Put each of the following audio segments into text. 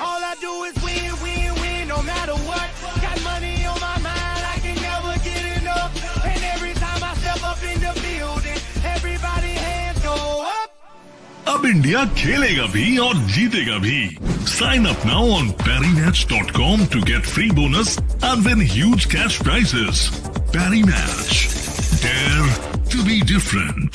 All I do is win, win, win, no matter what. Got money on my mind, I can never get enough. And every time I step up in the building, everybody hands go up. अब India खेलेगा भी और जीतेगा भी. Sign up now on parimatch.com to get free bonus and win huge cash prizes. Parimatch. Dare to be different.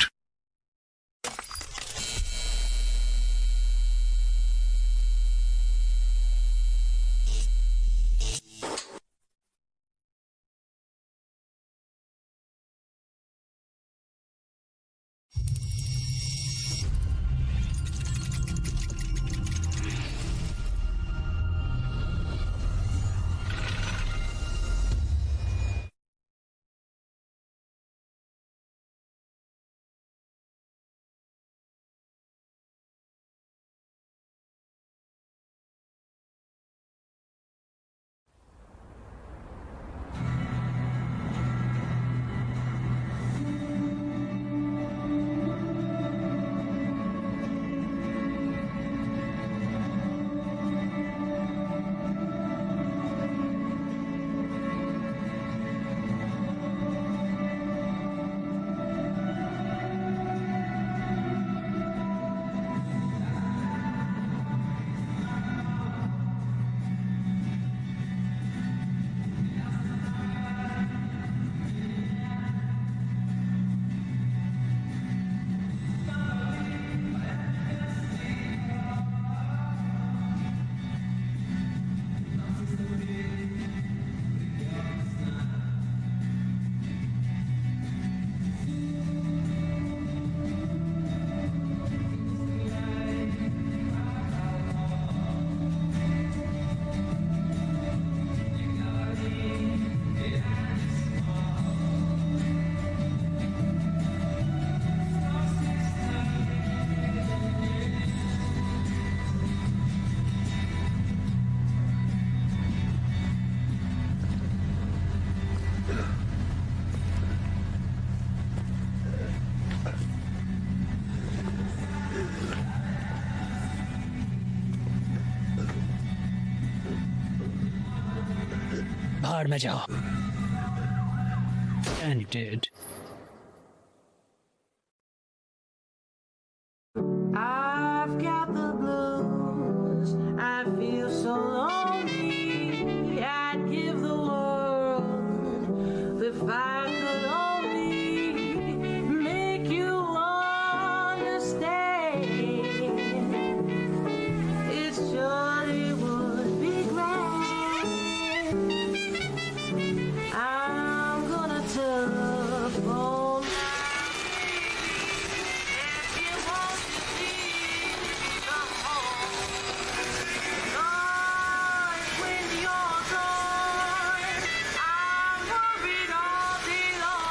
भाड़ में जाओ. And it did. I've got the blues, I feel so lonely. I'd give the world if I could only make you understand. It surely would be grand. I'm gonna telephone if you want to please come home. Lord, when you're gone, I'm worried all day long.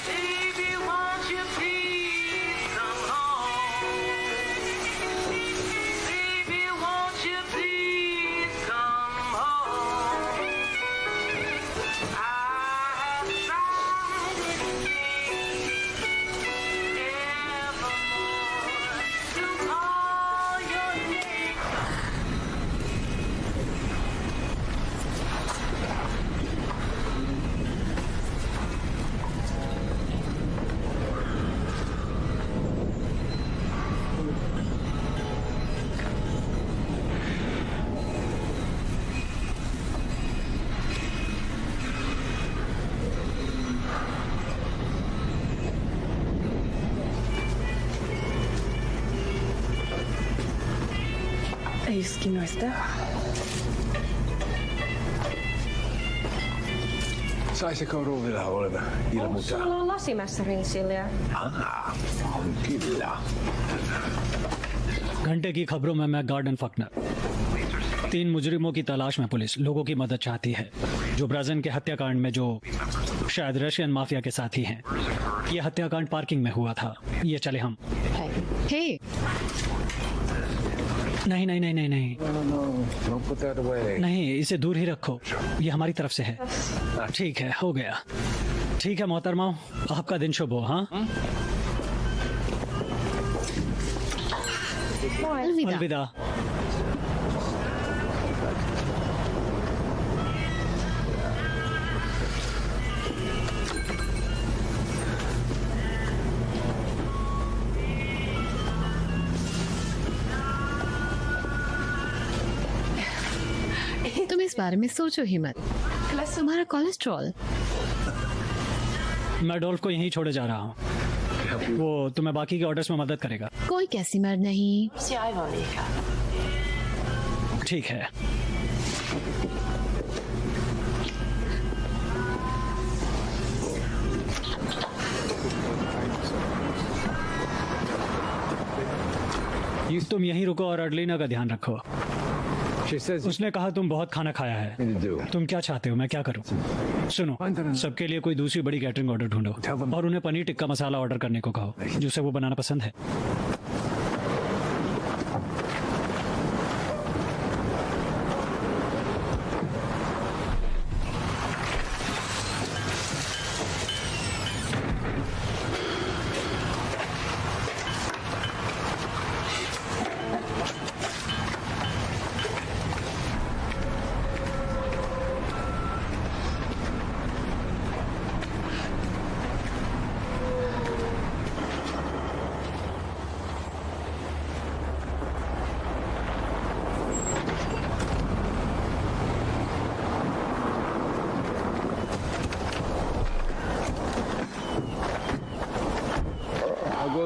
Baby, won't you please come home? Baby, won't you please come home? I have tried evermore to call your name. ¿Es que no está? Saisiko Ruuvilla oleva ilmoita? Sulla on lasimässärin sillä. On kyllä. घंटे की खबरों में मैं garden फकनर. 3 मुजरिमों की तलाश में police लोगों की मदद चाहती है जो ब्राजन के हत्याकांड में जो शायद रशियन माफिया के साथी हैं. ये हत्याकांड पार्किंग में हुआ था. ये चले हम. Hei. नहीं नहीं नहीं नहीं नहीं No, don't put that away. नहीं, इसे दूर ही रखो, ये हमारी तरफ से है। ठीक है, हो गया। ठीक है मोहतरमा, आपका दिन शुभ हो। हाँ, अलविदा। अलविदा। तुम इस बारे में सोचो ही मत। तुम्हारा कोलेस्ट्रॉल। मैं डोल्फ को यहीं छोड़े जा रहा हूँ, वो तुम्हें बाकी के ऑर्डर्स में मदद करेगा। कोई कैसी मर्द नहीं। ठीक है। तुम यहीं रुको और अर्डलिना का ध्यान रखो। She says उसने कहा तुम बहुत खाना खाया है। you do. तुम क्या चाहते हो, मैं क्या करूं? सुनो, सबके लिए कोई दूसरी बड़ी कैटरिंग ऑर्डर ढूंढो और उन्हें पनीर टिक्का मसाला ऑर्डर करने को कहो, जिसे वो बनाना पसंद है।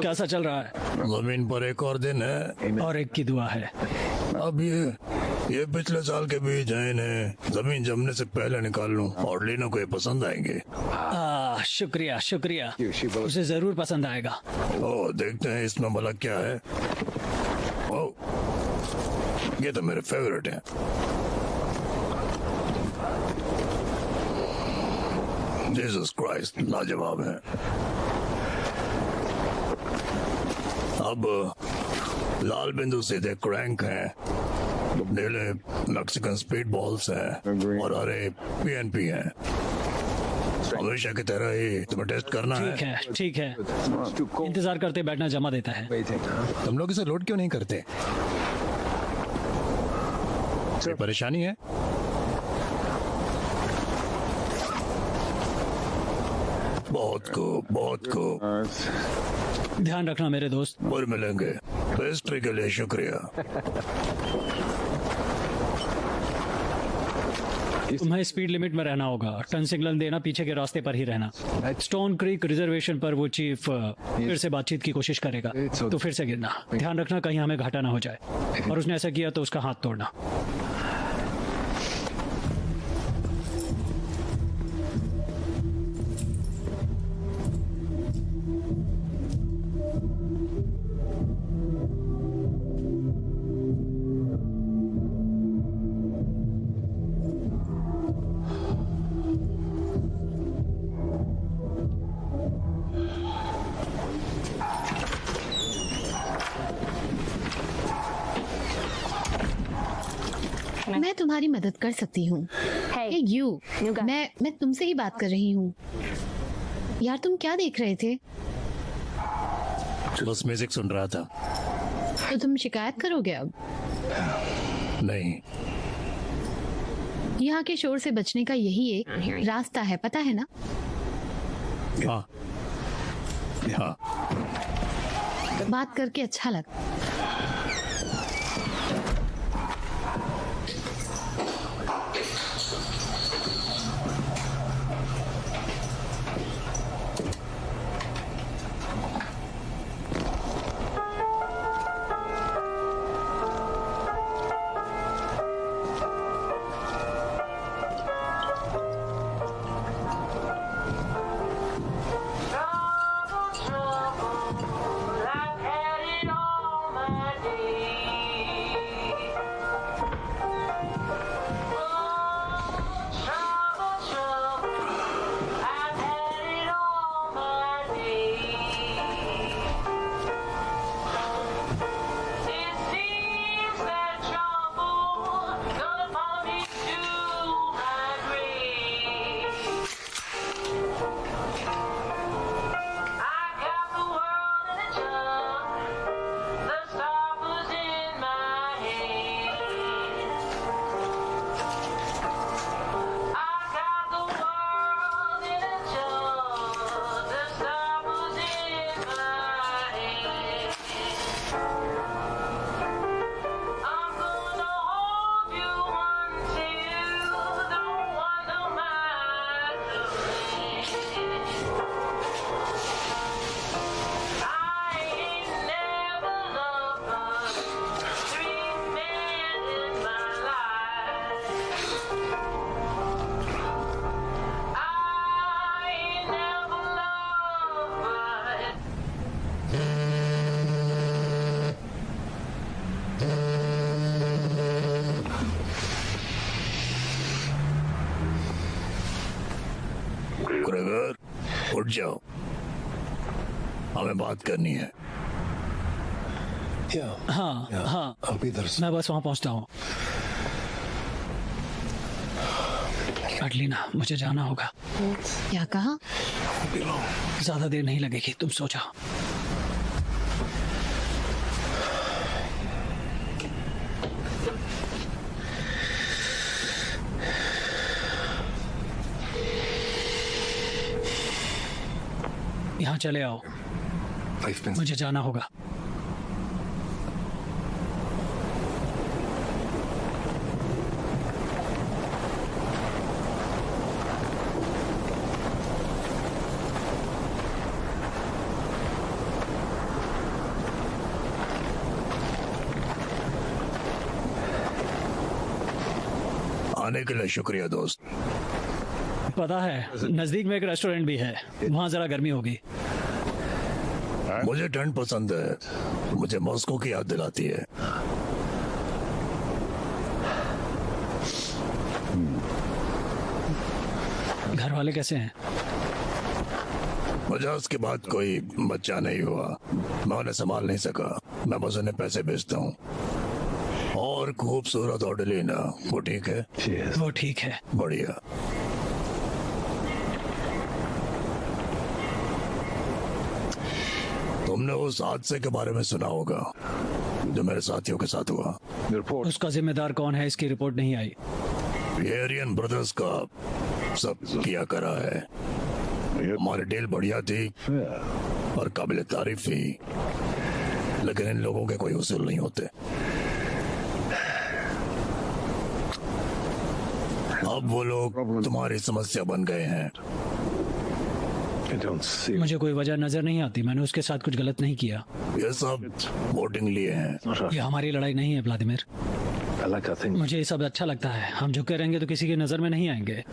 कैसा चल रहा है? जमीन पर एक और दिन है और एक की दुआ है। अब ये पिछले साल के बीज हैं, इन्हें जमीन जमने से पहले निकाल लूं और लीनो को ये पसंद आएंगे। शुक्रिया शुक्रिया, She will. उसे जरूर पसंद आएगा। ओ देखते हैं इसमें भला क्या है। ओ ये तो मेरे फेवरेट है। जीसस क्राइस्ट, लाजवाब है। अब लाल बिंदु सीधे क्रैंक है, नीले मैक्सिकन स्पीड बॉल्स हैं और हरे पीएनपी हैं। हमेशा की तरह ही तुम्हें टेस्ट करना ठीक है। है ठीक है, It's too cold. इंतजार करते बैठना जमा देता है। Waiting, huh? तुम लोग इसे लोड क्यों नहीं करते? कोई परेशानी है? बहुत खूब। ध्यान रखना मेरे दोस्त। फिर मिलेंगे। पेस्ट्री के लिए शुक्रिया। तुम्हें स्पीड लिमिट में रहना होगा, टर्न सिग्नल देना, पीछे के रास्ते पर ही रहना। स्टोन क्रीक रिजर्वेशन पर वो चीफ फिर से बातचीत की कोशिश करेगा, तो फिर से गिरना। ध्यान रखना कहीं हमें घाटा ना हो जाए, और उसने ऐसा किया तो उसका हाथ तोड़ना। मैं तुम्हारी मदद कर सकती हूँ। Hey, यू You got- मैं तुमसे ही बात कर रही हूँ। यार तुम क्या देख रहे थे? बस म्यूजिक सुन रहा था। तो तुम शिकायत करोगे अब? नहीं, यहाँ के शोर से बचने का यही एक रास्ता है, पता है ना? हाँ हाँ। बात करके अच्छा लगा। Trouble, I've had it all my day. Gregor, उठ जाओ, हमें बात करनी है। हाँ हाँ, मैं बस वहां पहुंचता हूँ। एडलिना, मुझे जाना होगा। क्या कहा? ज्यादा देर नहीं लगेगी, तुम सो जाओ। यहाँ चले आओ, मुझे जाना होगा। आने के लिए शुक्रिया दोस्त। पता है, नजदीक में एक रेस्टोरेंट भी है, वहाँ जरा गर्मी होगी। मुझे ठंड पसंद है, मुझे मॉस्को की याद दिलाती है। घर वाले कैसे हैं? मजाज के बाद कोई बच्चा नहीं हुआ, मैं उन्हें संभाल नहीं सका। मैं बस उन्हें पैसे भेजता हूँ। और खूबसूरत ऑडलिना, वो ठीक है? वो ठीक है। बढ़िया। तुमने उस हादसे के बारे में सुना होगा जो मेरे साथियों के साथ हुआ। उसका जिम्मेदार कौन है, इसकी रिपोर्ट नहीं आई। ये एरियन ब्रदर्स का सब किया करा है। हमारी डील बढ़िया थी और काबिल तारीफ थी, लेकिन इन लोगों के कोई उसूल नहीं होते। अब वो लोग तुम्हारी समस्या बन गए हैं। मुझे कोई वजह नजर नहीं आती, मैंने उसके साथ कुछ गलत नहीं किया। ये सब वोटिंग लिए हैं। ये हमारी लड़ाई नहीं है व्लादिमीर। मुझे ये सब अच्छा लगता है। हम झुके रहेंगे तो किसी की नजर में नहीं आएंगे।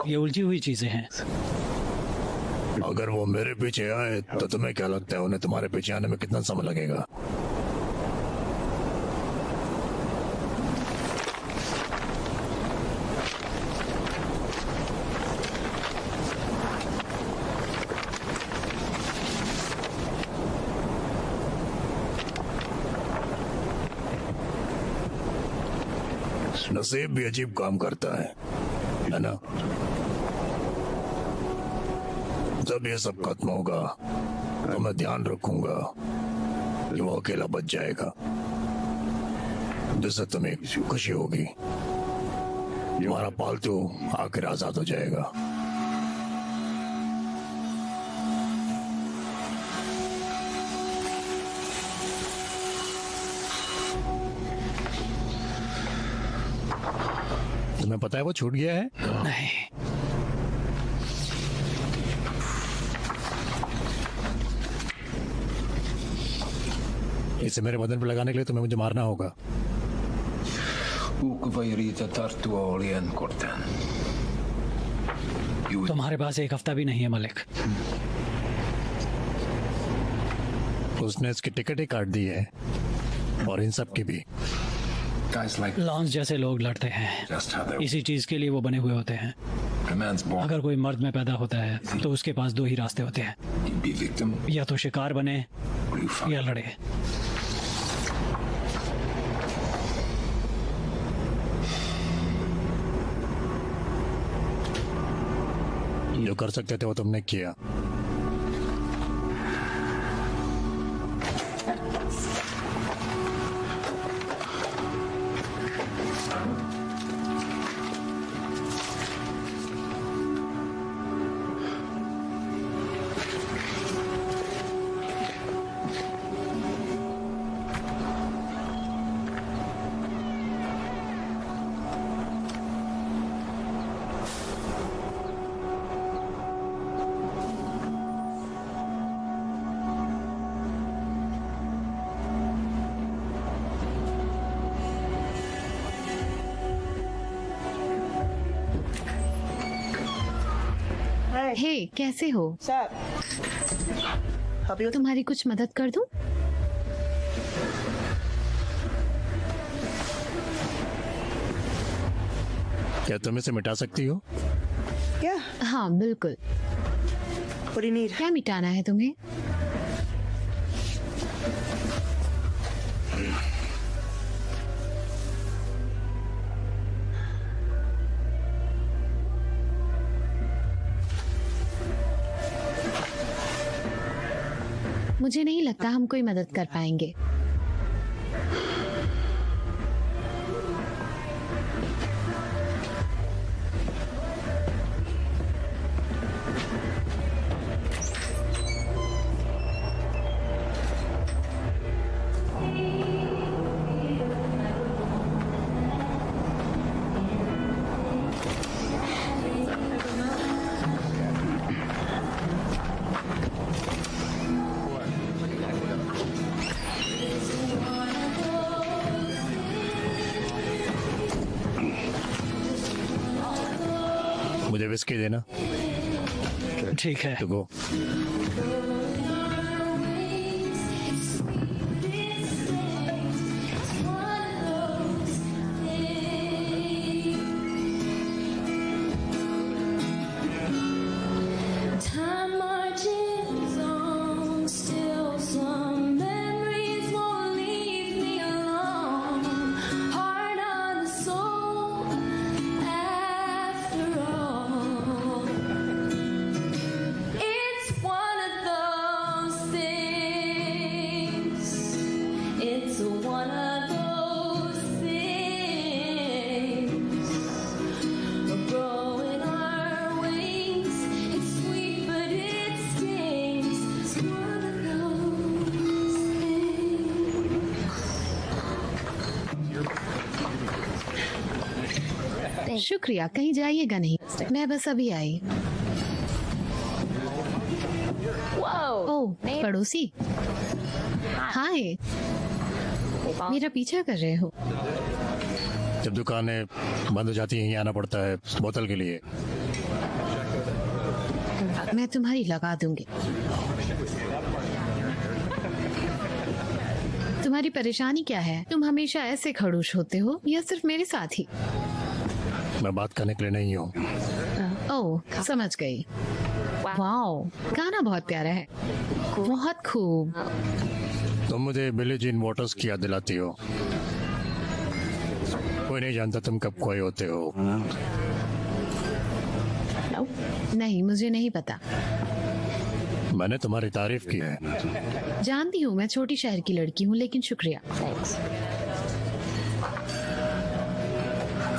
ये उलझी हुई चीजें हैं। अगर वो मेरे पीछे आए तो तुम्हें क्या लगता है उन्हें तुम्हारे पीछे आने में कितना समय लगेगा? नसीब भी अजीब काम करता है ना? जब ये सब खत्म होगा तो मैं ध्यान रखूंगा कि वो अकेला बच जाएगा, जिससे तुम्हें खुशी होगी। तुम्हारा पालतू आखिर आजाद हो जाएगा। तुम्हें पता है वो छूट गया है? नहीं। इसे मेरे बदन पर लगाने के लिए तुम्हें मुझे मारना होगा। तुम्हारे पास एक हफ्ता भी नहीं है मलिक। उसने इसकी टिकट ही काट दी है और इन सब की भी। लॉन्स जैसे लोग लड़ते हैं, इसी चीज के लिए वो बने हुए होते हैं। अगर कोई मर्द में पैदा होता है तो उसके पास दो ही रास्ते होते हैं, या तो शिकार बने या लड़े। जो कर सकते थे वो तुमने किया। हे, कैसे हो? तुम्हारी कुछ मदद कर दूं? क्या तुम इसे मिटा सकती हो? हाँ बिल्कुल। क्या मिटाना है तुम्हें? मुझे नहीं लगता हम कोई मदद कर पाएंगे। मुझे विस्की देना। ठीक है। तो गो। Time marches on, still some memories won't leave me alone. Heart on the soul, after all. It's one of those things. It's one of those things. We're growing our wings. It's sweet, but it stings. It's one of those things. शुक्रिया, कहीं जाइएगा नहीं, मैं बस अभी आई। ओह, पड़ोसी। हाय, मेरा पीछा कर रहे हो? जब दुकानें बंद हो जाती हैं, यहीं आना पड़ता है बोतल के लिए। मैं तुम्हारी लगा दूंगी। तुम्हारी परेशानी क्या है? तुम हमेशा ऐसे खड़ूस होते हो या सिर्फ मेरे साथ ही? मैं बात करने के लिए नहीं हूँ। ओह, समझ गई। वाओ, गाना बहुत प्यारा है। बहुत खूब। तुम मुझे बिली जीन वॉटर्स की याद दिलाती हो। कोई नहीं जानता तुम कब खोए होते हो। नहीं, मुझे नहीं पता। मैंने तुम्हारी तारीफ की है। जानती हूँ, मैं छोटी शहर की लड़की हूँ, लेकिन शुक्रिया।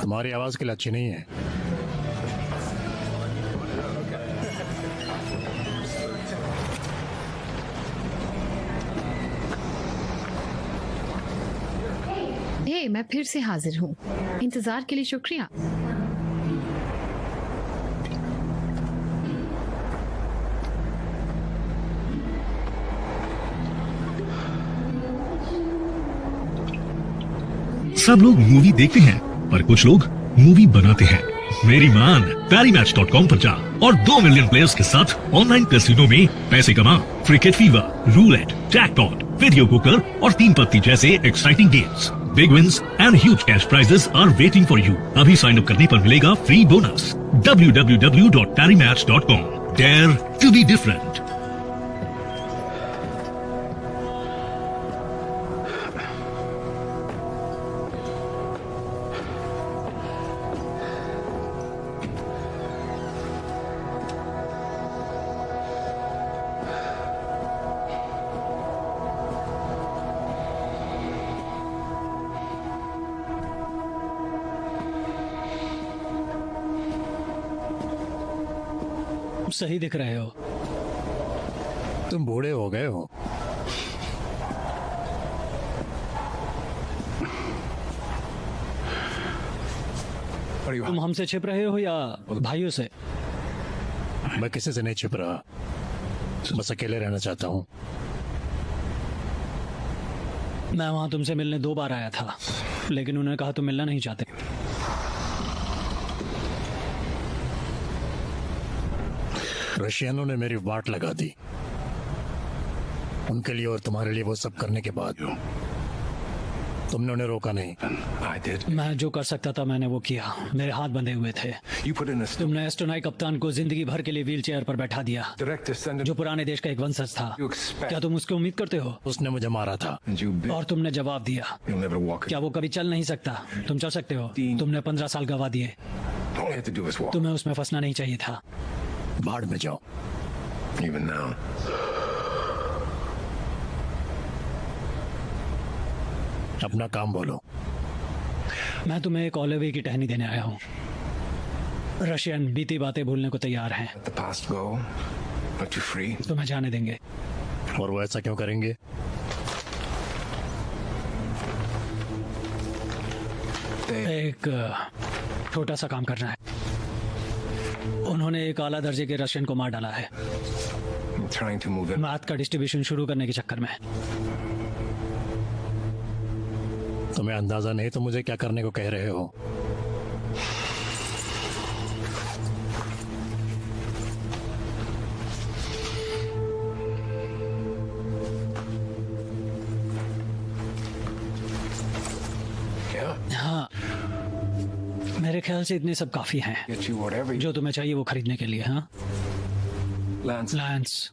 तुम्हारी आवाज के लिए अच्छी नहीं है। हे, मैं फिर से हाजिर हूँ। इंतजार के लिए शुक्रिया। सब लोग मूवी देखते हैं, पर कुछ लोग मूवी बनाते हैं। मेरी मान पैरीमैच.com पर जा और 2 मिलियन प्लेयर्स के साथ ऑनलाइन कैसीनो में पैसे कमा। Cricket fever, roulette, jackpot, video poker और 3 पत्ती जैसे exciting games. Big wins and huge cash prizes are waiting for you. अभी साइन अप करने पर मिलेगा फ्री बोनस। www.पैरीमैच.com। Dare to be different. सही दिख रहे हो। तुम बूढ़े हो गए हो। तुम हमसे छिप रहे हो या भाइयों से? मैं किसी से नहीं छिप रहा, बस अकेले रहना चाहता हूँ। मैं वहां तुमसे मिलने 2 बार आया था, लेकिन उन्होंने कहा तुम मिलना नहीं चाहते। रशियनों ने मेरी वाट लगा दी। उनके लिए और तुम्हारे लिए वो सब करने के बाद तुमने उन्हें रोका नहीं। I did. मैं जो कर सकता था मैंने वो किया। मेरे हाथ बंधे हुए थे। You put in a तुमने एस्टोनाई कप्तान को जिंदगी भर के लिए व्हील चेयर पर बैठा दिया, direct descendant. जो पुराने देश का एक वंशज था। You expect. क्या तुम उसकी उम्मीद करते हो? उसने मुझे मारा था। And you और तुमने जवाब दिया। You'll never walk. क्या वो कभी चल नहीं सकता? तुम चल सकते हो। तुमने 15 साल गवा दिए। All you had to do was walk. तुम्हें उसमें फंसना नहीं चाहिए था। भाड़ में जाओ। Even now. अपना काम बोलो। मैं तुम्हें एक ओलिवे की टहनी देने आया हूँ। रशियन बीती बातें भूलने को तैयार हैं। Let the past go. Let you free. तुम्हें जाने देंगे। और वो ऐसा क्यों करेंगे? They एक छोटा सा काम करना है। उन्होंने एक आला दर्जे के रशियन को मार डाला है, are trying to move in. Math का डिस्ट्रीब्यूशन शुरू करने के चक्कर में। तुम्हें अंदाजा नहीं तो मुझे क्या करने को कह रहे हो? Yeah. हाँ, मेरे ख्याल से इतने सब काफी हैं। Get you whatever you. जो तुम्हें चाहिए वो खरीदने के लिए। हाँ Lance. Lens,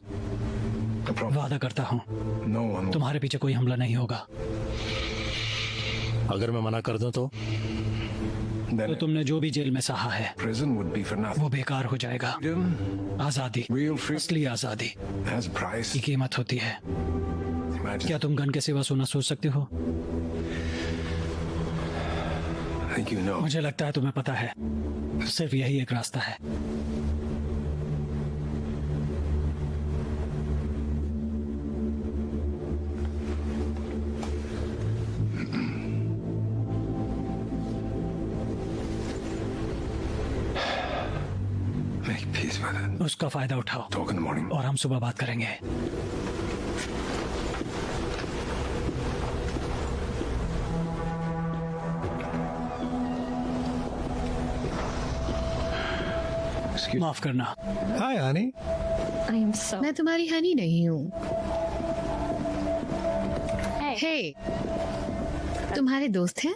The problem. वादा करता हूँ No one. Will. तुम्हारे पीछे कोई हमला नहीं होगा। अगर मैं मना कर दूं तो? तो Then तुमने जो भी जेल में सहा है prison would be for nothing. वो बेकार हो जाएगा। Freedom आजादी, Real free- असली आजादी has a price. की कीमत होती है। Imagine. क्या तुम गन के सिवा सोना सोच सकते हो? I think you know. मुझे लगता है तुम्हें पता है। सिर्फ यही एक रास्ता है। Make peace with it. उसका फायदा उठाओ Talk in the morning. और हम सुबह बात करेंगे। Excuse. माफ करना। हाय हनी। I am so. मैं तुम्हारी हनी नहीं हूँ। Hey. हे, तुम्हारे दोस्त हैं?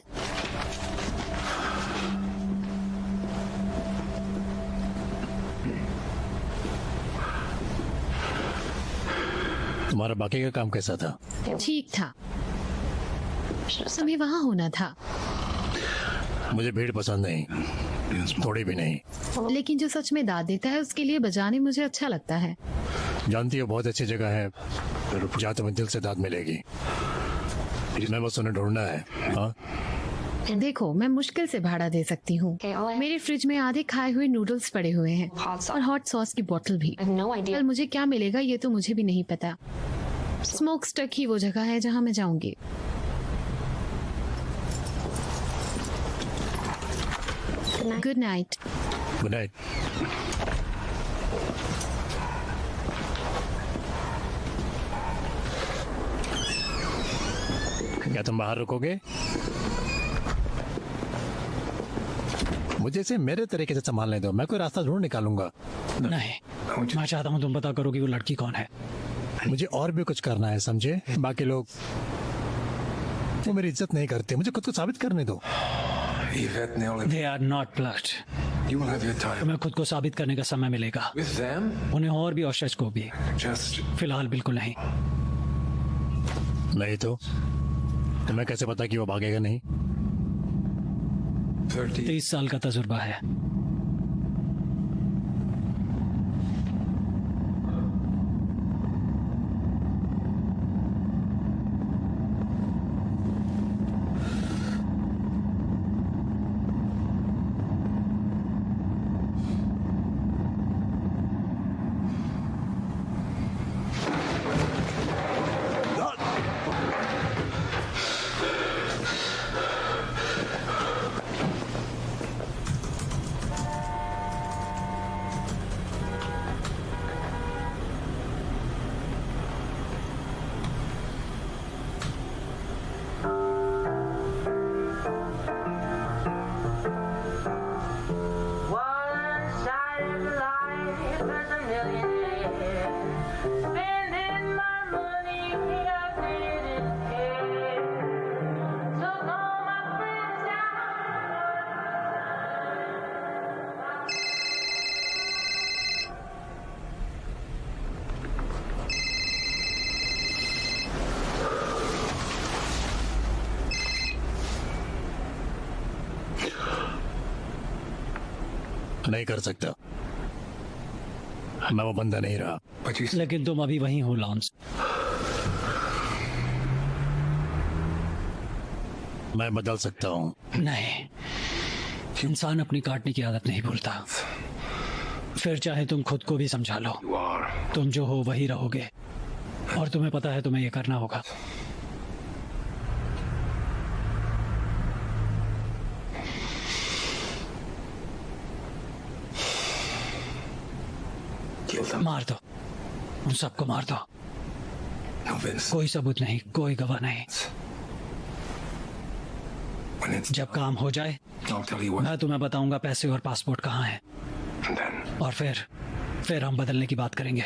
तुम्हारा बाकी का काम कैसा था? ठीक था। तुम्हें वहाँ होना था। मुझे भीड़ पसंद नहीं, थोड़ी भी नहीं। लेकिन जो सच में दाद देता है उसके लिए बजाने मुझे अच्छा लगता है। जानती हो बहुत अच्छी जगह है जहाँ तुम्हें दिल से दाद मिलेगी। मैं बस उन्हें ढूंढना है। हाँ, देखो, मैं मुश्किल से भाड़ा दे सकती हूँ। मेरे फ्रिज में आधे खाए हुए नूडल्स पड़े हुए हैं और हॉट सॉस की बोतल भी। I have no idea. कल मुझे क्या मिलेगा ये तो मुझे भी नहीं पता। स्मोक स्टक ही वो जगह है जहाँ मैं जाऊंगी। Good night. Good night. क्या तुम बाहर रुकोगे? मुझे इसे मेरे तरीके से संभालने दो, मैं कोई रास्ता ढूंढ निकालूंगा। नहीं, मैं चाहता हूँ तुम पता करो कि वो लड़की कौन है। मुझे और भी कुछ करना है, समझे? बाकी लोग वो मेरी इज्जत नहीं करते, मुझे खुद को साबित करने दो। Yvette and Olive. They are not blood. You will have your time. तुम्हें खुद को साबित करने का समय मिलेगा। With them? उन्हें और भी और शश को भी। Just. फिलहाल बिल्कुल नहीं। नहीं तो तुम्हें कैसे पता कि वो भागेगा नहीं? 30. 30 साल का तजुर्बा है। नहीं कर सकता, मैं वो बंदा नहीं रहा। But you लेकिन तुम अभी वहीं हो लॉन्स। मैं बदल सकता हूँ। नहीं, इंसान अपनी काटने की आदत नहीं भूलता। फिर चाहे तुम खुद को भी समझा लो, तुम जो हो वही रहोगे, और तुम्हें पता है तुम्हें ये करना होगा। kill them. मार दो, उन सबको मार दो। No, Vince. कोई सबूत नहीं, कोई गवाह नहीं। When it's जब काम हो जाए I'll tell you what. मैं तुम्हें बताऊंगा पैसे और पासपोर्ट कहाँ हैं, And then और फिर हम बदलने की बात करेंगे।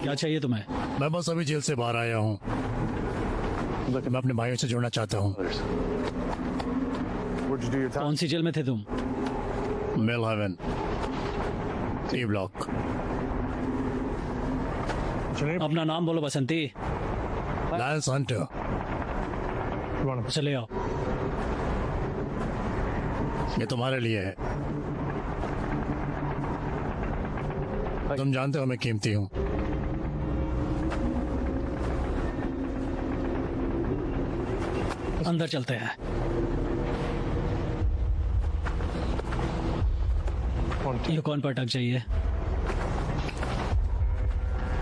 क्या चाहिए तुम्हें? मैं बस अभी जेल से बाहर आया हूँ। मैं अपने भाइयों से जुड़ना चाहता हूँ। कौन सी जेल में थे तुम? मिल हेवन, ई ब्लॉक। अपना नाम बोलो बसंती। Lens Hunter. चले आओ। ये तुम्हारे लिए है। तुम जानते हो मैं कीमती हूँ। अंदर चलते हैं। ये कौन पटक चाहिए?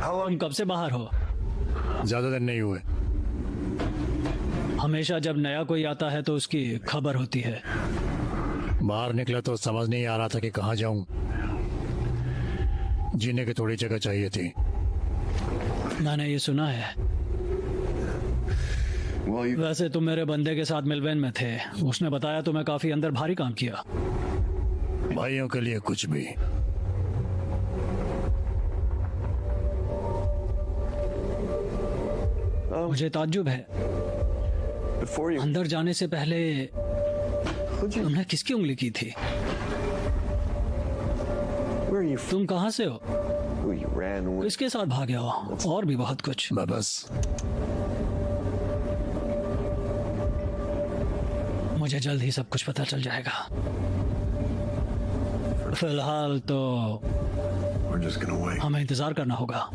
तुम कब से बाहर हो? ज्यादा दिन नहीं हुए। हमेशा जब नया कोई आता है तो उसकी खबर होती है। बाहर निकला तो समझ नहीं आ रहा था कि कहाँ जाऊं। जीने की थोड़ी जगह चाहिए थी। मैंने ये सुना है। वैसे तुम मेरे बंदे के साथ मिलवेन में थे। उसने बताया तुम्हें काफी अंदर भारी काम किया। भाइयों के लिए कुछ भी। मुझे ताज्जुब है, अंदर जाने से पहले तुमने किसकी उंगली की थी? are you तुम कहाँ से हो? who you ran with? किसके साथ भागे हो? और भी बहुत कुछ। मैं बस मुझे जल्द ही सब कुछ पता चल जाएगा। फिलहाल तो We're just gonna wait. हमें इंतजार करना होगा।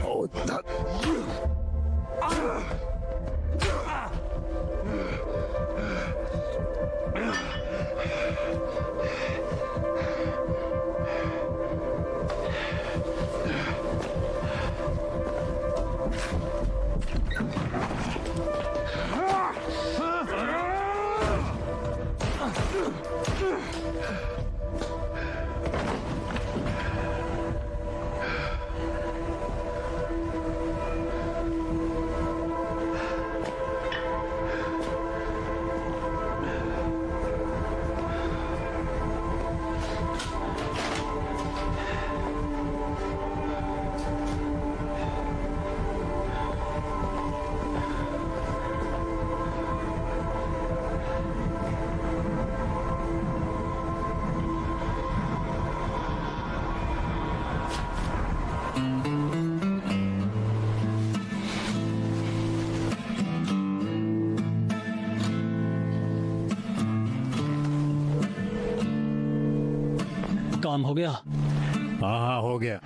Oh, काम हो गया? हाँ हो गया।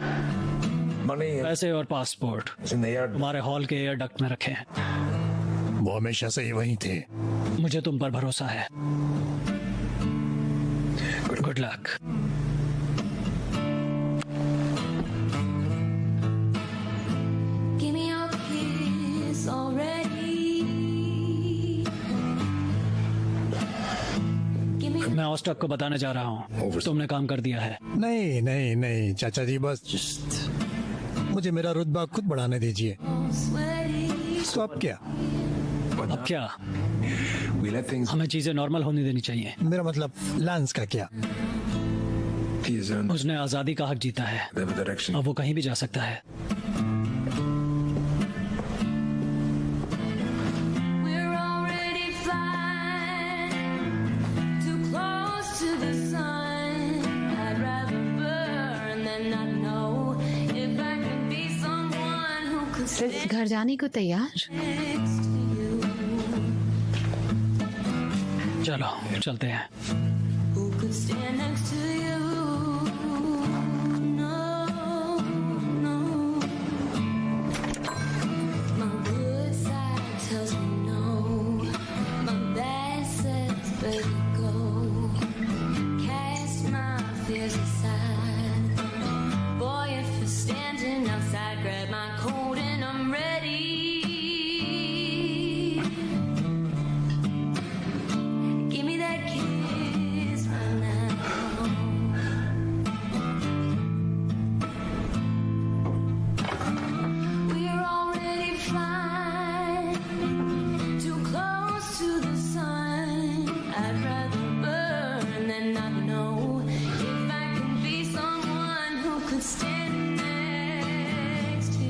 Money पैसे और पासपोर्ट in the air. तुम्हारे हॉल के एयर डक्ट में रखे हैं। वो हमेशा से ही वहीं थे। मुझे तुम पर भरोसा है। Good luck. Give me your kiss already. Give me मैं ऑस्टक को बताने जा रहा हूँ तुमने काम कर दिया है। नहीं नहीं नहीं चाचा जी, बस मुझे मेरा रुतबा खुद बढ़ाने दीजिए। sweaty. तो अब क्या? अब क्या? We let things हमें चीजें नॉर्मल होने देनी चाहिए। मेरा मतलब लांस का क्या? he is in उसने आजादी का हक जीता है, whatever direction. अब वो कहीं भी जा सकता है। We're already flying too close to the sun. I'd rather burn than not know if I can be someone who could stand घर जाने को तैयार? next to you, चलो चलते हैं। who could stand next to you. No, no. My good side tells me no. My bad says better go. Cast my fears aside. Boy, if you're standing outside, grab my coat and I'm ready. Give me that kiss right now. We're already flying too close to the sun. I'd rather burn than not know if I can be someone who could stand next to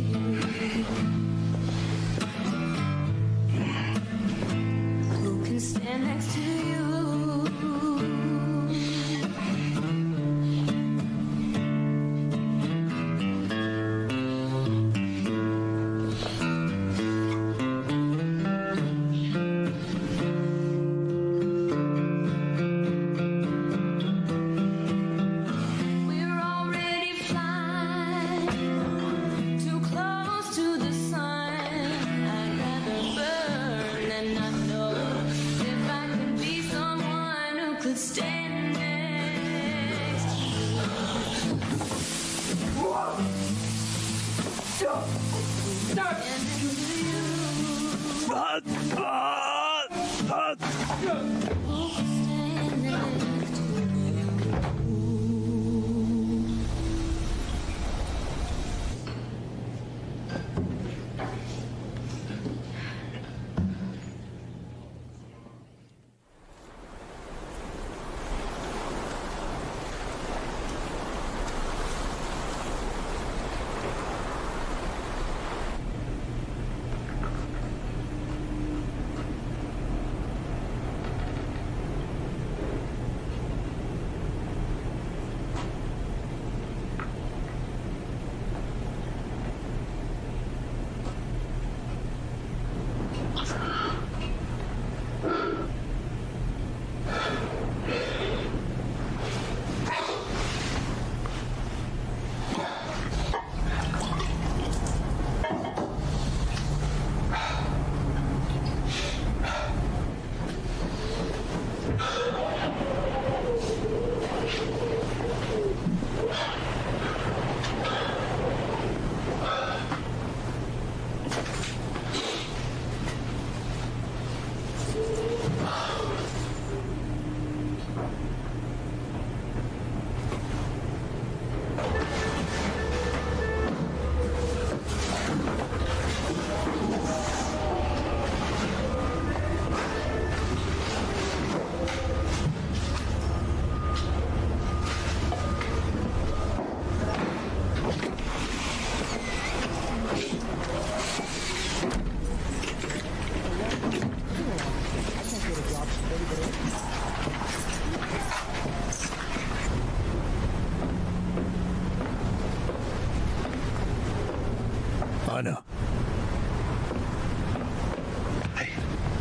Anna.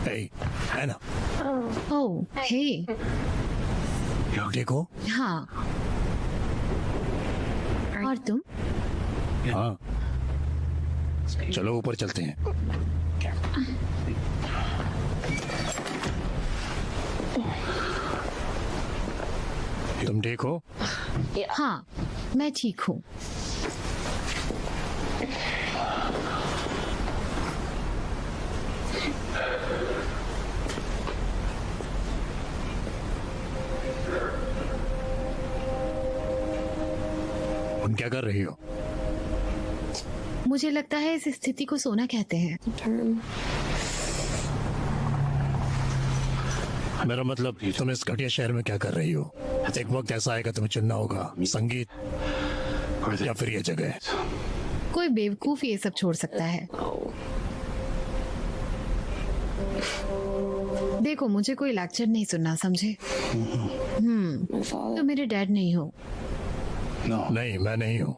Hey, Anna. ओह, हे, ठीक हो? हाँ। और तुम? हाँ। चलो ऊपर चलते हैं। तुम ठीक हो? हाँ, मैं ठीक हूँ। तुम क्या कर रही हो? मुझे लगता है इस स्थिति को सोना कहते हैं। मेरा मतलब तुम इस घटिया शहर में क्या कर रही हो? एक वक्त ऐसा आएगा तुम्हें चुनना होगा, संगीत या फिर ये जगह। कोई बेवकूफ ये सब छोड़ सकता है। देखो, मुझे कोई लेक्चर नहीं सुनना, समझे? तो मेरे डैड नहीं हो। नहीं, मैं नहीं हूँ।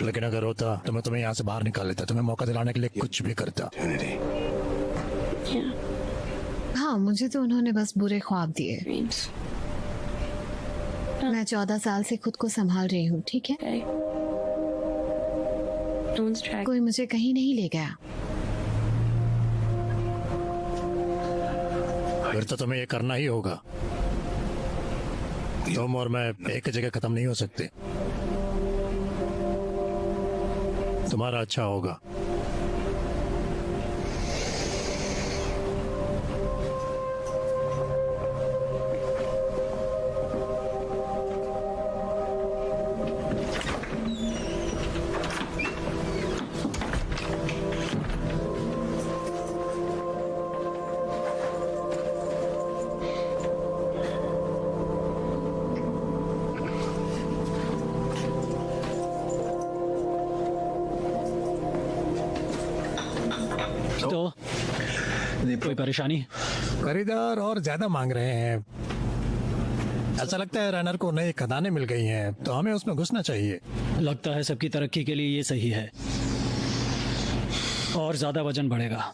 लेकिन अगर होता तो मैं तुम्हें यहाँ से बाहर निकाल लेता, तुम्हें मौका दिलाने के लिए कुछ भी करता। हाँ, मुझे तो उन्होंने बस बुरे ख्वाब दिए। मैं 14 साल से खुद को संभाल रही हूँ, ठीक है? कोई मुझे कहीं नहीं ले गया। फिर तो तुम्हें ये करना ही होगा। तुम और मैं एक जगह खत्म नहीं हो सकते। तुम्हारा अच्छा होगा। तो कोई परेशानी? खरीदार और ज्यादा मांग रहे हैं। ऐसा लगता है रनर को नई खदानें मिल गई हैं, तो हमें उसमें घुसना चाहिए। लगता है सबकी तरक्की के लिए ये सही है। और ज्यादा वजन बढ़ेगा।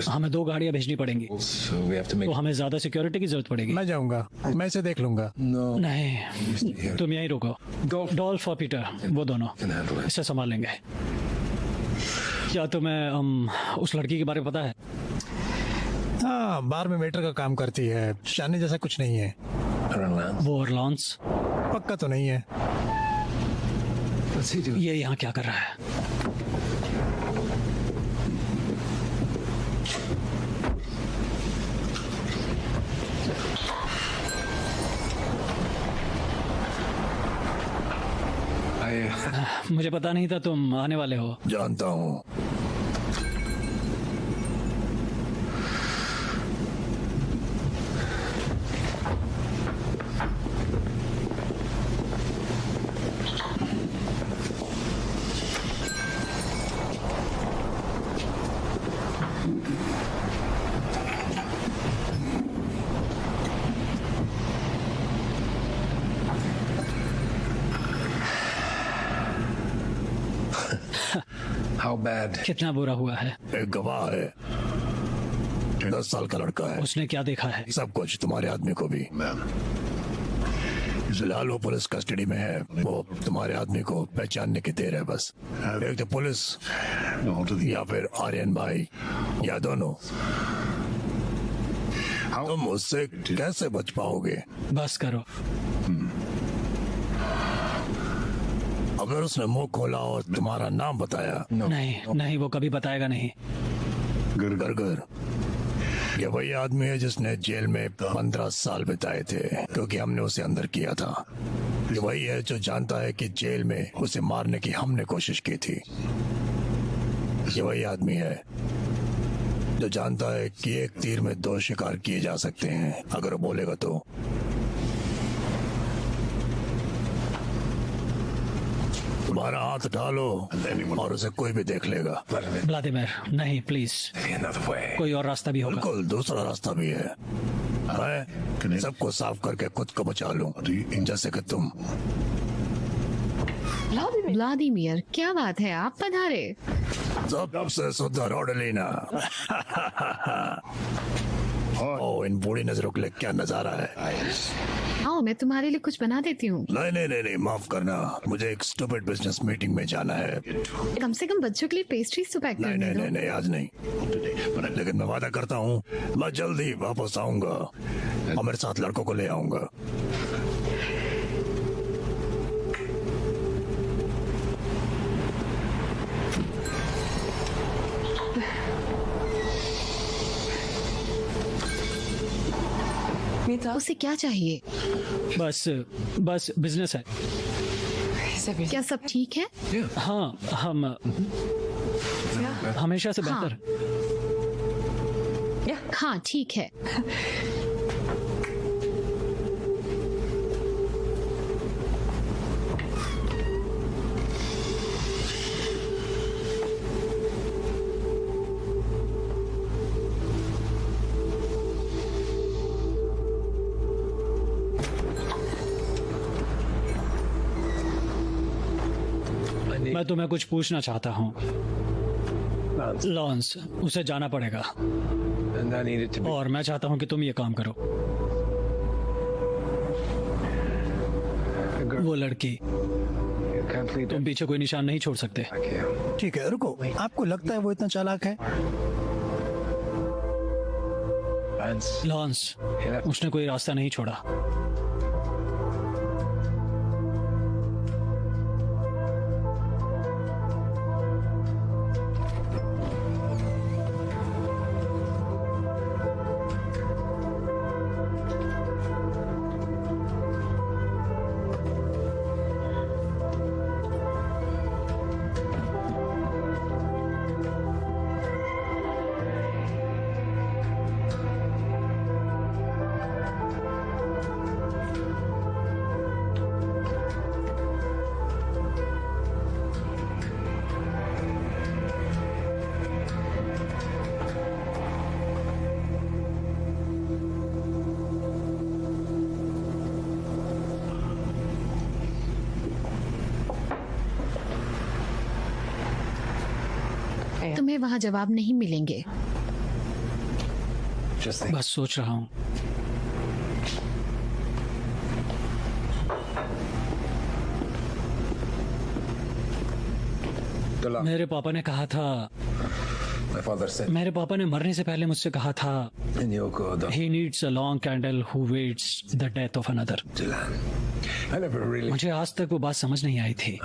हमें 2 गाड़ियां भेजनी पड़ेंगी, तो हमें ज्यादा सिक्योरिटी की जरूरत पड़ेगी। मैं जाऊंगा, मैं इसे देख लूंगा। नहीं, तुम यहीं रुको। डॉल्फ और पीटर, वो दोनों इसे संभाल लेंगे। क्या तुम्हें उस लड़की के बारे में पता है? हाँ, बार में वेटर का काम करती है। शानी जैसा कुछ नहीं है। वो ऑरलॉन्स? पक्का तो नहीं है। What's he doing? ये यहाँ क्या कर रहा है? मुझे पता नहीं था तुम आने वाले हो। जानता हूँ। How bad? कितना बुरा हुआ है? एक गवाह है, 10 साल का लड़का है। उसने क्या देखा है? सब कुछ, तुम्हारे आदमी को भी। फिलहाल वो पुलिस कस्टडी में है। वो तुम्हारे आदमी को पहचानने की देर है बस। एक तो पुलिस या फिर आर्यन भाई, या दोनों। तुम उससे कैसे बच पाओगे? बस करो। अगर उसने मुंह खोला और तुम्हारा नाम बताया। नहीं, वो कभी बताएगा नहीं। गरगर, ये वही आदमी है जिसने जेल में 15 साल बिताए थे, क्योंकि हमने उसे अंदर किया था। ये वही है जो जानता है कि जेल में उसे मारने की हमने कोशिश की थी। ये वही आदमी है जो जानता है कि एक तीर में 2 शिकार किए जा सकते हैं, अगर वो बोलेगा तो। तुम्हारा हाथ डालो और उसे कोई भी देख लेगा। व्लादिमीर, नहीं प्लीज, कोई और रास्ता भी होगा। बिल्कुल, दूसरा रास्ता भी है। मैं सबको साफ करके खुद को बचा लूं, जैसे कि तुम। व्लादिमीर, क्या बात है, आप पधारे। सबसे सुंदर रोडलिना। ओ, इन बूढ़ी नजरों के लिए क्या नजारा है। आओ, मैं तुम्हारे लिए कुछ बना देती हूँ। नहीं, माफ करना, मुझे एक स्टूपिड बिजनेस मीटिंग में जाना है। कम से कम बच्चों के लिए पेस्ट्रीज तो पैक करने दो। नहीं, आज नहीं। लेकिन मैं वादा करता हूँ, मैं जल्दी वापस आऊंगा और मेरे साथ लड़कों को ले आऊंगा। उसे क्या चाहिए? बस बिजनेस है। क्या सब ठीक है? हाँ, हम हमेशा से बेहतर। हाँ, ठीक है। मैं तुम्हें कुछ पूछना चाहता हूँ। लॉन्स, उसे जाना पड़ेगा और मैं चाहता हूँ कि तुम ये काम करो। वो लड़की, तुम पीछे कोई निशान नहीं छोड़ सकते। ठीक है, रुको, आपको लगता है वो इतना चालाक है? लॉन्स, उसने कोई रास्ता नहीं छोड़ा। तुम्हें वहाँ जवाब नहीं मिलेंगे। बस सोच रहा हूँ। मेरे पापा ने कहा था, मेरे पापा ने मरने से पहले मुझसे कहा था, He needs a long candle who waits the death of another. I never really. मुझे आज तक वो बात समझ नहीं आई थी।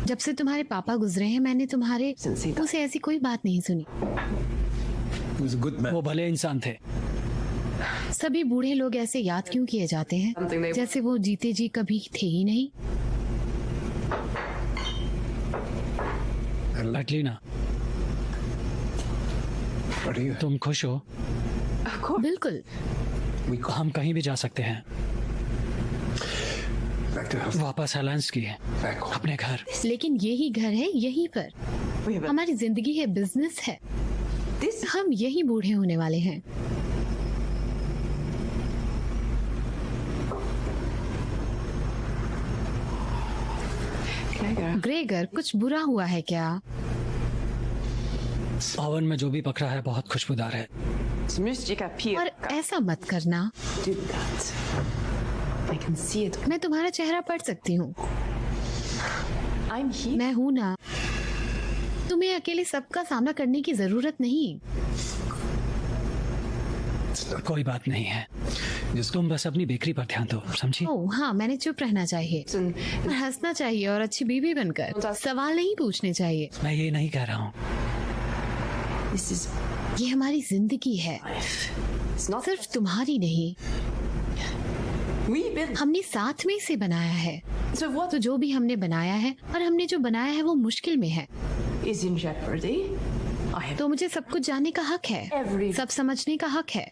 जब से तुम्हारे पापा गुजरे हैं मैंने तुम्हारे मुंह से ऐसी कोई बात नहीं सुनी। He was a good man. वो भले इंसान थे। सभी बूढ़े लोग ऐसे याद क्यों किए जाते हैं जैसे वो जीते जी कभी थे ही नहीं। एटलीना, What are you? तुम खुश हो? बिल्कुल। हम कहीं भी जा सकते हैं, Back to house. वापस अलायंस की, Back home. अपने घर। लेकिन यही घर है, यहीं पर हमारी जिंदगी है, बिजनेस है। हम यही बूढ़े होने वाले हैं। ग्रेगर, कुछ बुरा हुआ है क्या? ओवन में जो भी पकड़ा है बहुत खुशबूदार है। और ऐसा मत करना। मैं तुम्हारा चेहरा पढ़ सकती हूँ। मैं हूँ ना। तुम्हें अकेले सबका सामना करने की जरूरत नहीं। कोई बात नहीं है, तुम बस अपनी बेकरी पर ध्यान दो, समझी? ओह हाँ, मैंने चुप रहना चाहिए और हंसना चाहिए और अच्छी बीवी बनकर सवाल नहीं पूछने चाहिए। मैं ये नहीं कह रहा हूँ। ये हमारी जिंदगी है, सिर्फ तुम्हारी नहीं। हमने साथ में इसे बनाया है। तो जो भी हमने बनाया है और हमने जो बनाया है वो मुश्किल में है। तो मुझे सब कुछ जानने का हक है, सब समझने का हक है।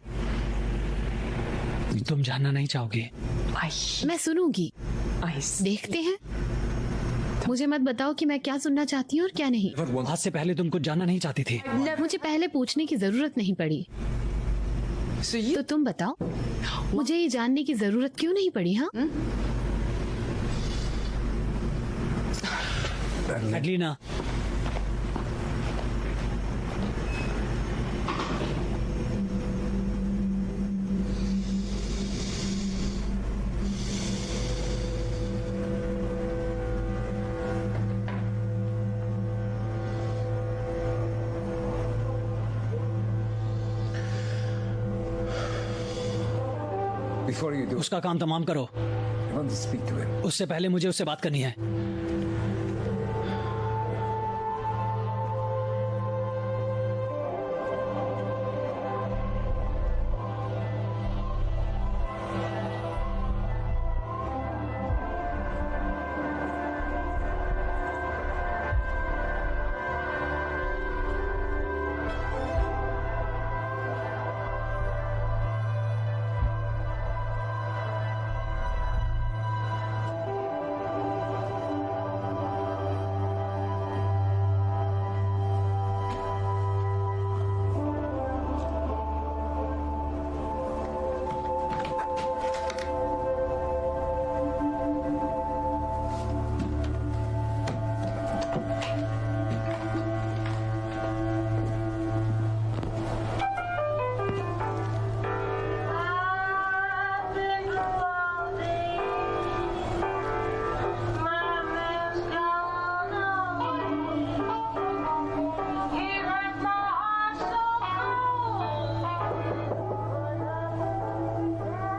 तुम जानना नहीं चाहोगी? मैं सुनूंगी। देखते हैं। मुझे मत बताओ कि मैं क्या सुनना चाहती हूँ और क्या नहीं। आज से पहले तुम कुछ जानना नहीं चाहती थी। मुझे पहले पूछने की जरूरत नहीं पड़ी। तो तुम बताओ, मुझे ये जानने की जरूरत क्यों नहीं पड़ी? हाँ, एटलीना, Before you do, उसका काम तमाम करो। I want to speak to him. उससे पहले मुझे उससे बात करनी है।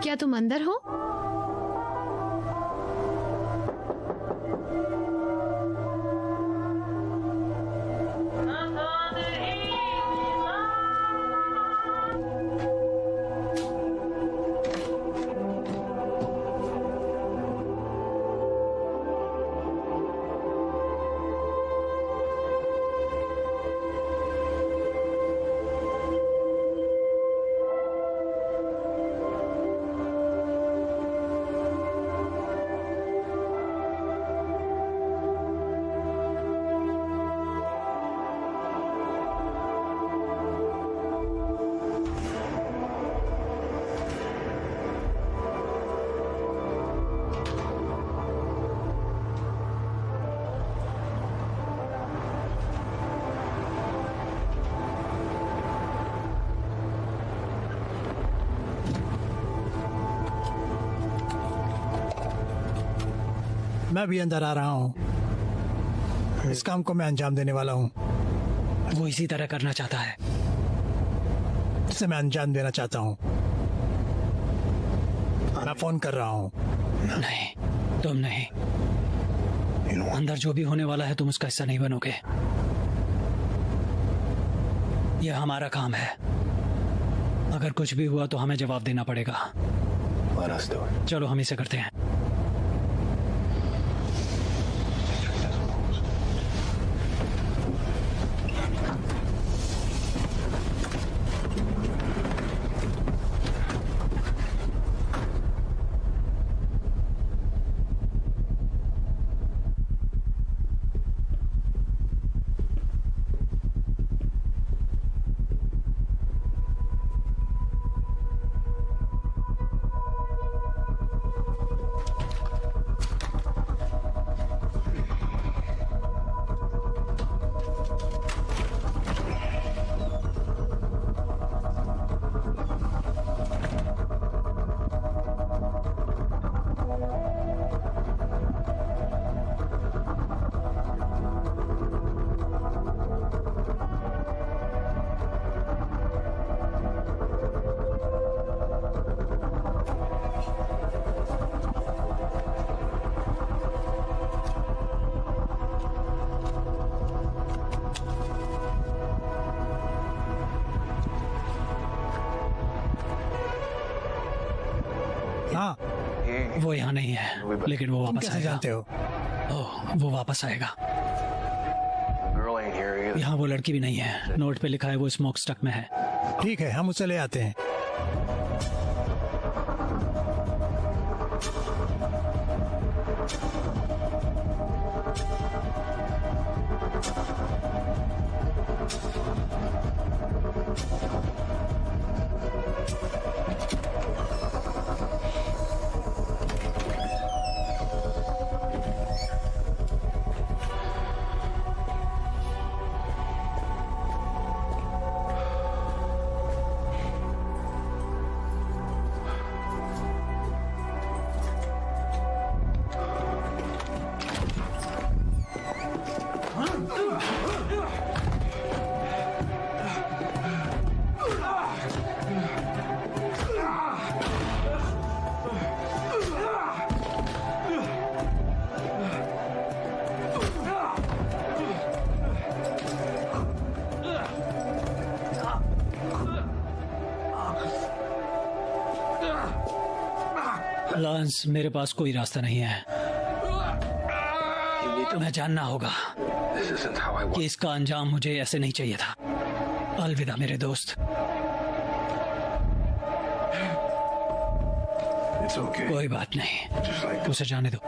क्या तुम अंदर हो? मैं भी अंदर आ रहा हूँ। इस काम को मैं अंजाम देने वाला हूँ। वो इसी तरह करना चाहता है। इसे मैं अंजाम देना चाहता हूँ। मैं फोन कर रहा हूँ। नहीं, तुम नहीं। अंदर जो भी होने वाला है तुम उसका हिस्सा नहीं बनोगे। यह हमारा काम है। अगर कुछ भी हुआ तो हमें जवाब देना पड़ेगा। चलो हम इसे करते हैं। वो यहाँ नहीं है, लेकिन वो वापस आएगा। जानते हो? ओह, वो वापस आएगा। यहाँ वो लड़की भी नहीं है। नोट पे लिखा है वो स्मोक स्टक में है। ठीक है, हम उसे ले आते हैं। लांस, मेरे पास कोई रास्ता नहीं है। तुम्हें जानना होगा कि इसका अंजाम मुझे ऐसे नहीं चाहिए था। अलविदा मेरे दोस्त। कोई बात नहीं, उसे जाने दो।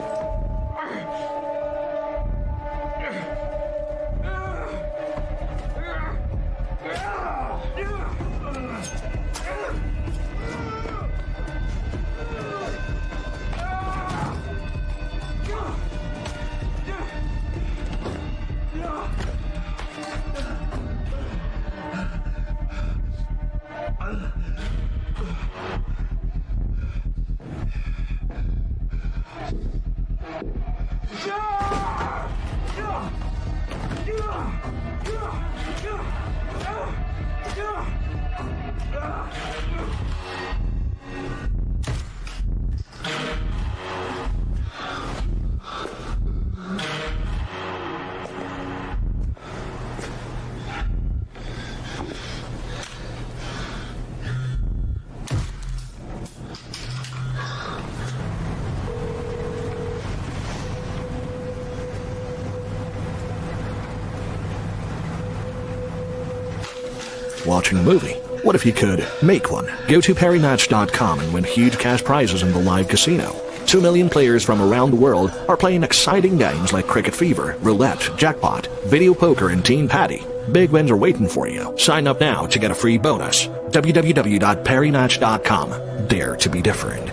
Watching a movie? What if you could make one? Go to PerryMatch.com and win huge cash prizes in the live casino. 2 million players from around the world are playing exciting games like Cricket Fever, Roulette, Jackpot, Video Poker, and Team Patty. Big wins are waiting for you. Sign up now to get a free bonus. www.PerryMatch.com. Dare to be different.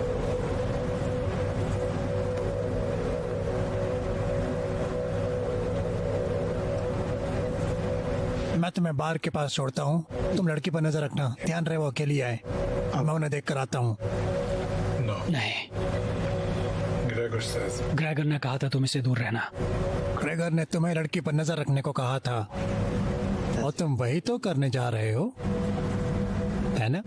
मैं तुम्हें बार के पास छोड़ता हूँ। तुम लड़की पर नजर रखना। ध्यान रहे वो अकेली आए। मैं उन्हें देख कर आता हूँ। नहीं, ग्रेगर ने कहा था तुम इससे दूर रहना। ग्रेगर ने तुम्हें लड़की पर नजर रखने को कहा था और तुम वही तो करने जा रहे हो, है ना?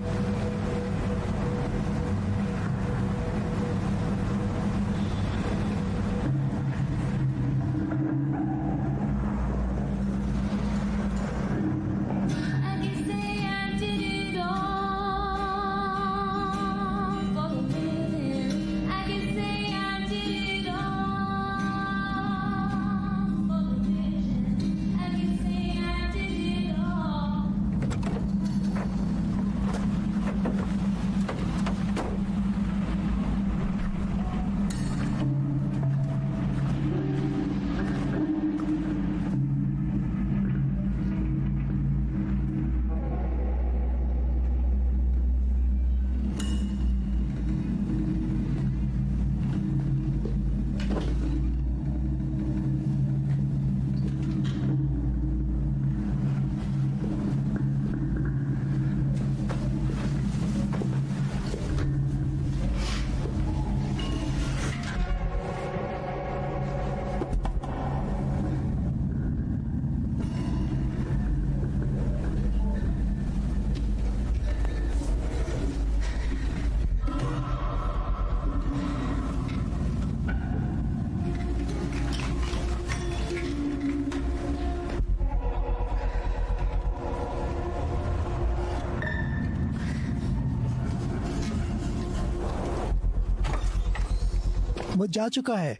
वो जा चुका है।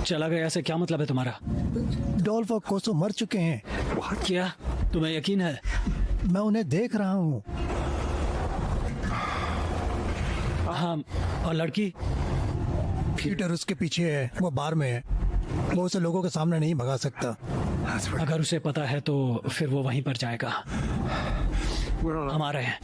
चला गया से क्या मतलब है तुम्हारा? डोल्फ और कोसो मर चुके हैं। क्या तुम्हें यकीन है? मैं उन्हें देख रहा हूँ। हाँ, और लड़की? पीटर उसके पीछे है, वो बार में है। वो उसे लोगों के सामने नहीं भगा सकता। अगर उसे पता है तो फिर वो वहीं पर जाएगा। हम आ रहे हैं।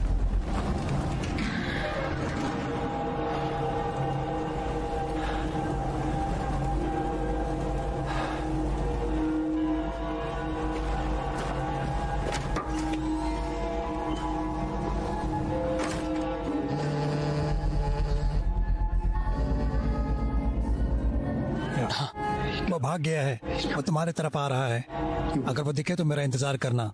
वो भाग गया है, वो तुम्हारे तरफ आ रहा है। अगर वो दिखे तो मेरा इंतजार करना।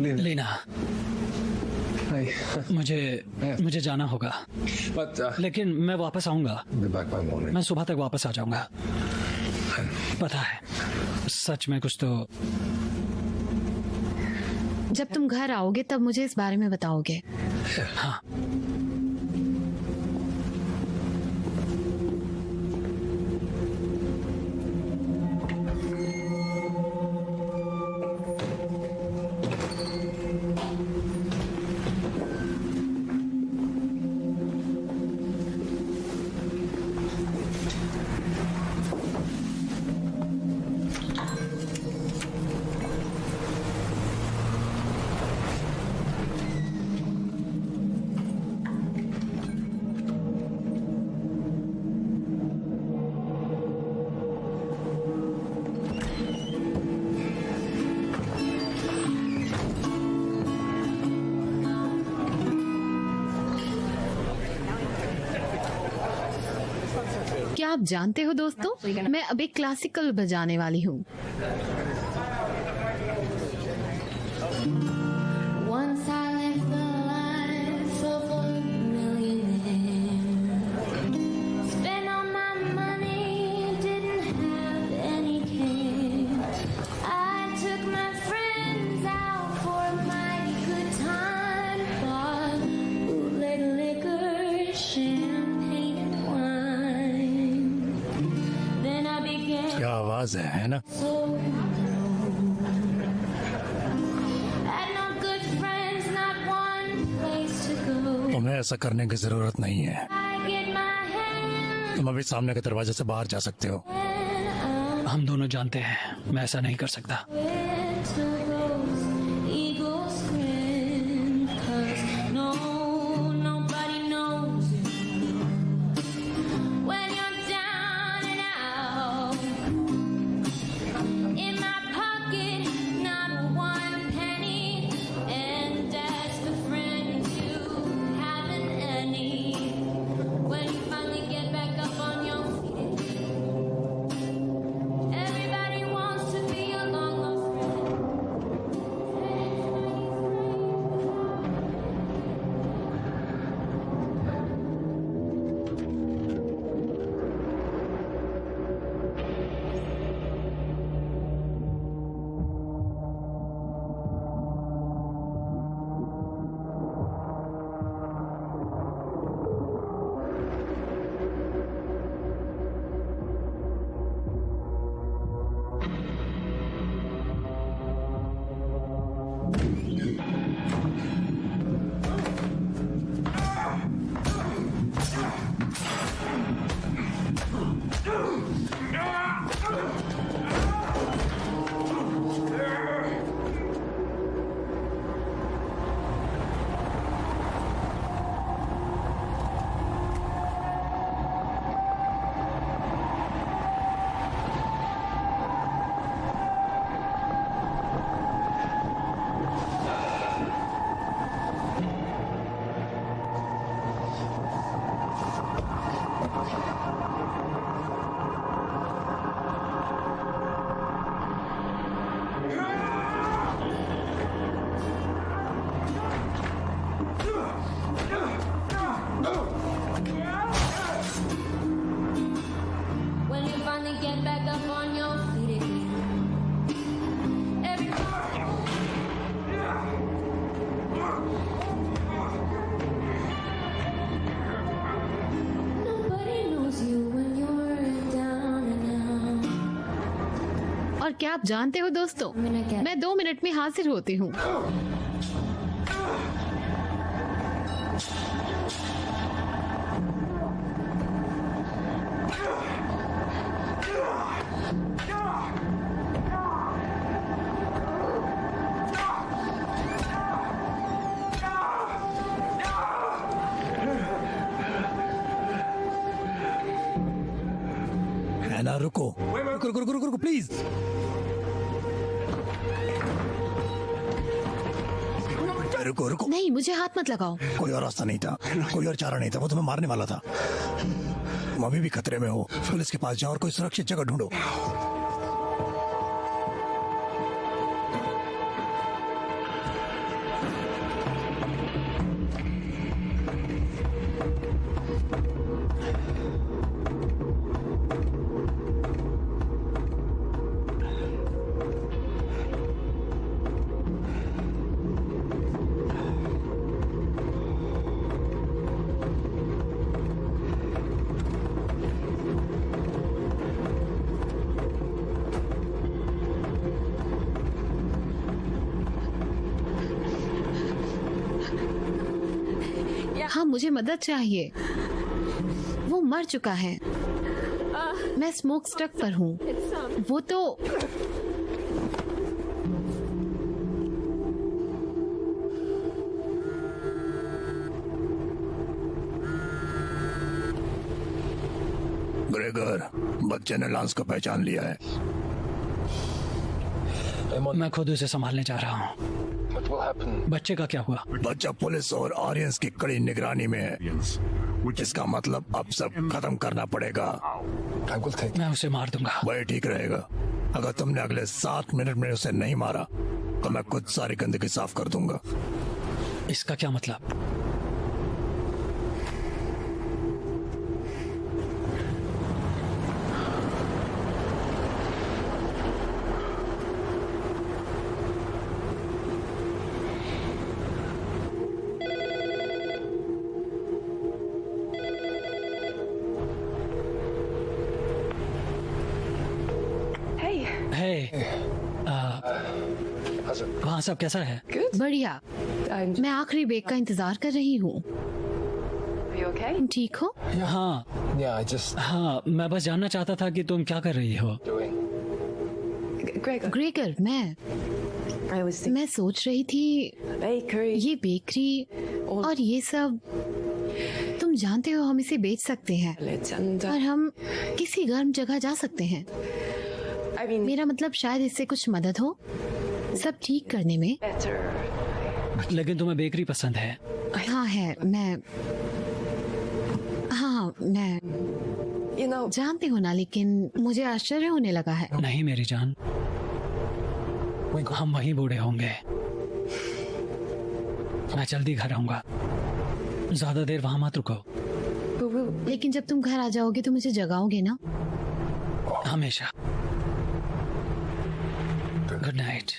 लीना, मुझे जाना होगा, लेकिन मैं वापस आऊंगा। मैं सुबह तक वापस आ जाऊंगा। पता है, सच में कुछ तो। जब तुम घर आओगे तब मुझे इस बारे में बताओगे। हाँ। क्या आप जानते हो दोस्तों, मैं अब एक क्लासिकल बजाने वाली हूँ। Once I lived the life of a millionaire. Spent all my money, didn't have any care. I took my friends out for a mighty good time. Bought bootleg liquor, champagne and wine. Then I began क्या आवाज है ना? so had no good friends, not one place to go. तुम्हें ऐसा करने की जरूरत नहीं है। I get my hand तुम अभी सामने के दरवाजे से बाहर जा सकते हो। when हम दोनों जानते हैं मैं ऐसा नहीं कर सकता। I went to those eagles grin, 'cause nobody knows you when you're down and out. In my pocket, not one penny, and as the friend you haven't any. When you finally get back up on your feet, everybody wants to be a long lost friend. और क्या आप जानते हो दोस्तों, मैं 2 minute में हाजिर होती हूँ। एना रुको रुको रुको रुको रुको प्लीज। रुको रुको। नहीं, मुझे हाथ मत लगाओ। कोई और रास्ता नहीं था, कोई और चारा नहीं था, वो तुम्हें मारने वाला था। तुम अभी भी खतरे में हो, पुलिस के पास जाओ और कोई सुरक्षित जगह ढूंढो। हाँ, मुझे मदद चाहिए। वो मर चुका है। मैं स्मोक स्टक पर हूँ। वो तो ग्रेगर, बच्चे ने लांस को पहचान लिया है। मैं खुद उसे संभालने जा रहा हूँ। बच्चे का क्या हुआ? बच्चा पुलिस और आर्यंस की कड़ी निगरानी में है। इसका मतलब अब सब खत्म करना पड़ेगा। मैं उसे मार दूंगा। वही ठीक रहेगा। अगर तुमने अगले 7 मिनट में उसे नहीं मारा तो मैं खुद सारी गंदगी साफ कर दूंगा। इसका क्या मतलब? वहाँ सब कैसा है? बढ़िया। मैं आखिरी ब्रेक का इंतजार कर रही हूँ। तुम ठीक हो? हाँ हाँ, मैं बस जानना चाहता था कि तुम क्या कर रही हो। ग्रेगर, मैं सोच रही थी ये बेकरी और ये सब, तुम जानते हो हम इसे बेच सकते हैं और हम किसी गर्म जगह जा सकते हैं। मेरा मतलब शायद इससे कुछ मदद हो सब ठीक करने में। लेकिन तुम्हें बेकरी पसंद है? हाँ है। मैं जानती हूँ ना, लेकिन मुझे आश्चर्य होने लगा है। नहीं मेरी जान, हम वहीं बूढ़े होंगे। मैं जल्दी घर आऊंगा, ज्यादा देर वहां मत रुको। लेकिन जब तुम घर आ जाओगे तो मुझे जगाओगे ना? हमेशा। Good night.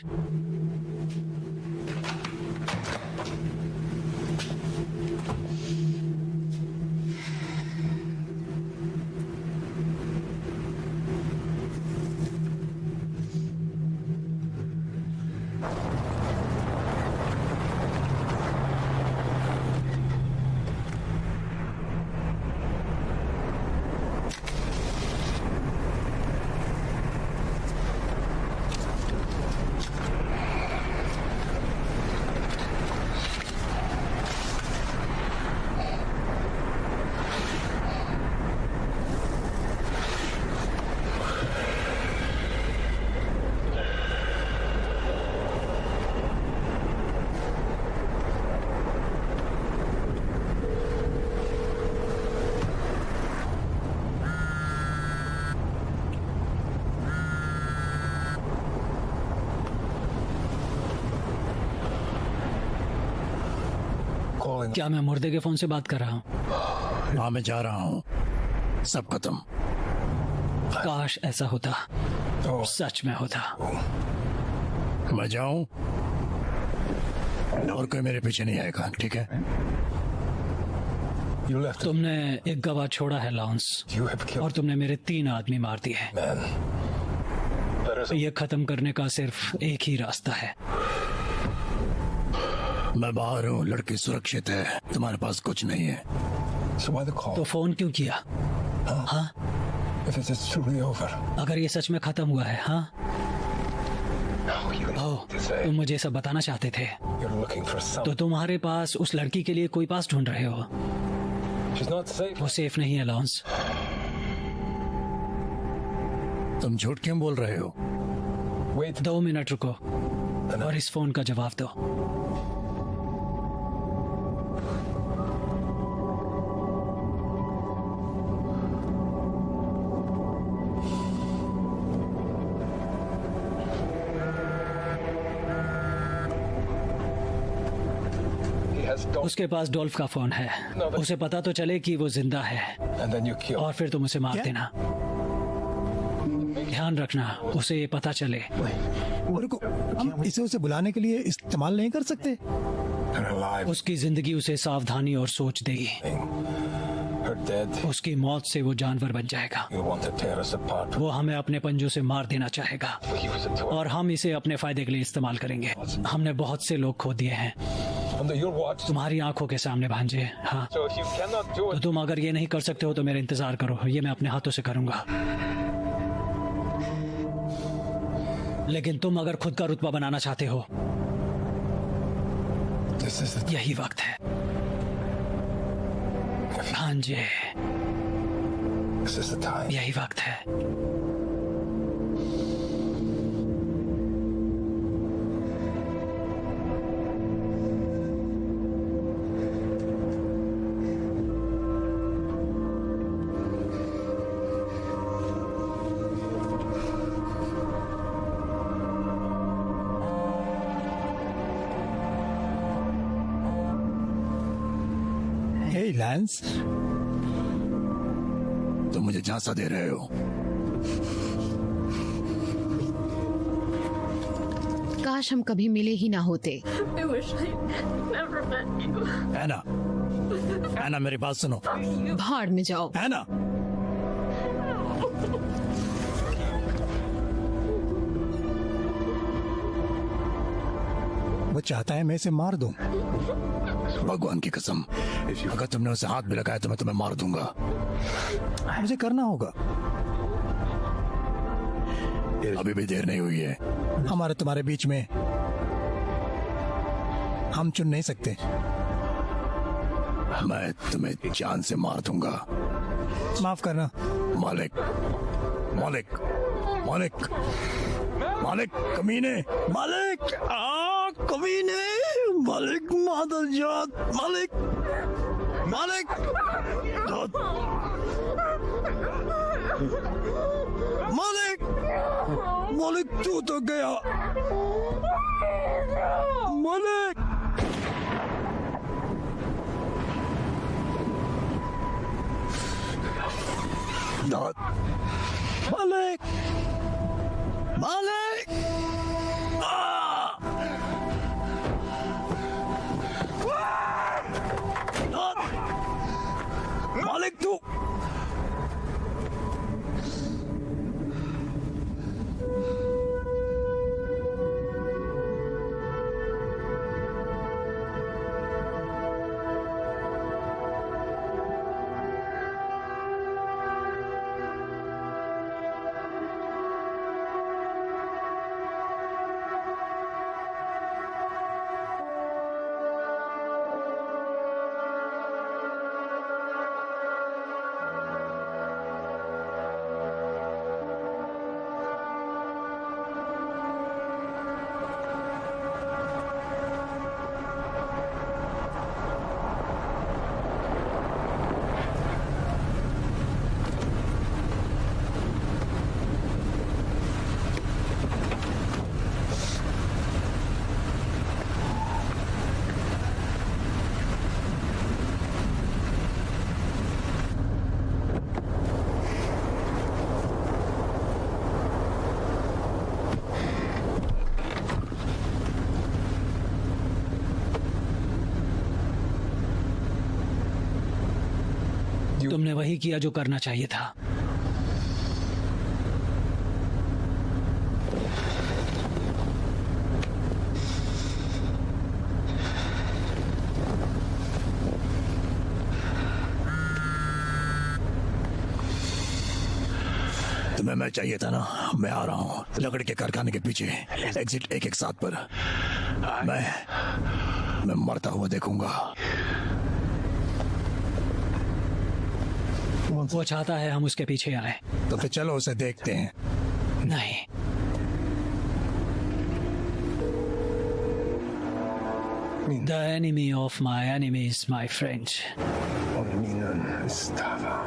क्या मैं मुर्दे के फोन से बात कर रहा हूँ? हाँ, मैं जा रहा हूँ। सब खत्म। काश ऐसा होता, सच में होता। मैं जाऊं और कोई मेरे पीछे नहीं आएगा, ठीक है? तुमने एक गवाह छोड़ा है लॉन्स, और तुमने मेरे 3 आदमी मार दिए। ये खत्म करने का सिर्फ एक ही रास्ता है। मैं बाहर हूँ, लड़की सुरक्षित है, तुम्हारे पास कुछ नहीं है। तो फोन क्यों किया? हाँ? अगर ये सच में खत्म हुआ है, हाँ? तुम मुझे सब बताना चाहते थे, तो तुम्हारे पास उस लड़की के लिए कोई पास ढूंढ रहे हो। वो सेफ नहीं है लॉन्स। तुम झूठ क्यों बोल रहे हो? 2 मिनट रुको और इस फोन का जवाब दो। उसके पास डोल्फ का फोन है, उसे पता तो चले कि वो जिंदा है और फिर तुम उसे मार देना। ध्यान रखना, उसे ये पता चले। रुको, हम इसे उसे बुलाने के लिए इस्तेमाल नहीं कर सकते? उसकी जिंदगी उसे सावधानी और सोच देगी। उसकी मौत से वो जानवर बन जाएगा। वो हमें अपने पंजों से मार देना चाहेगा और हम इसे अपने फायदे के लिए इस्तेमाल करेंगे। हमने बहुत से लोग खो दिए हैं तुम्हारी आंखों के सामने भांजे। हाँ, तो तुम अगर ये नहीं कर सकते हो तो मेरा इंतजार करो, ये मैं अपने हाथों से करूंगा। लेकिन तुम अगर खुद का रुतबा बनाना चाहते हो, यही वक्त है। भांजे, यही वक्त है। लैंस, तुम मुझे झांसा दे रहे हो। काश हम कभी मिले ही ना होते। एना, एना मेरी बात सुनो। भाड़ में जाओ। एना, वो चाहता है मैं इसे मार दूं। भगवान की कसम, अगर तुमने उसे हाथ भी लगाया तो मैं तुम्हें मार दूंगा। मुझे करना होगा। अभी भी देर नहीं हुई है। हमारे तुम्हारे बीच में हम चुन नहीं सकते। मैं तुम्हें जान से मार दूंगा। माफ करना। मालिक, मालिक, मालिक, मालिक, कमीने, मालिक, कमीने, मालिक, मादरजात, मालिक, मालिक, मालिक, मालिक, तू तो गया। मालिक, मालिक, मालिक, मालिक तू। तुमने वही किया जो करना चाहिए था। तुम्हें मैं चाहिए था ना, मैं आ रहा हूँ लकड़ी के कारखाने के पीछे, एग्जिट 117 पर। मैं मरता हुआ देखूंगा। वो चाहता है हम उसके पीछे आए। तो फिर चलो उसे देखते हैं। नहीं, the enemy of my enemy is my friend. Minen estaba.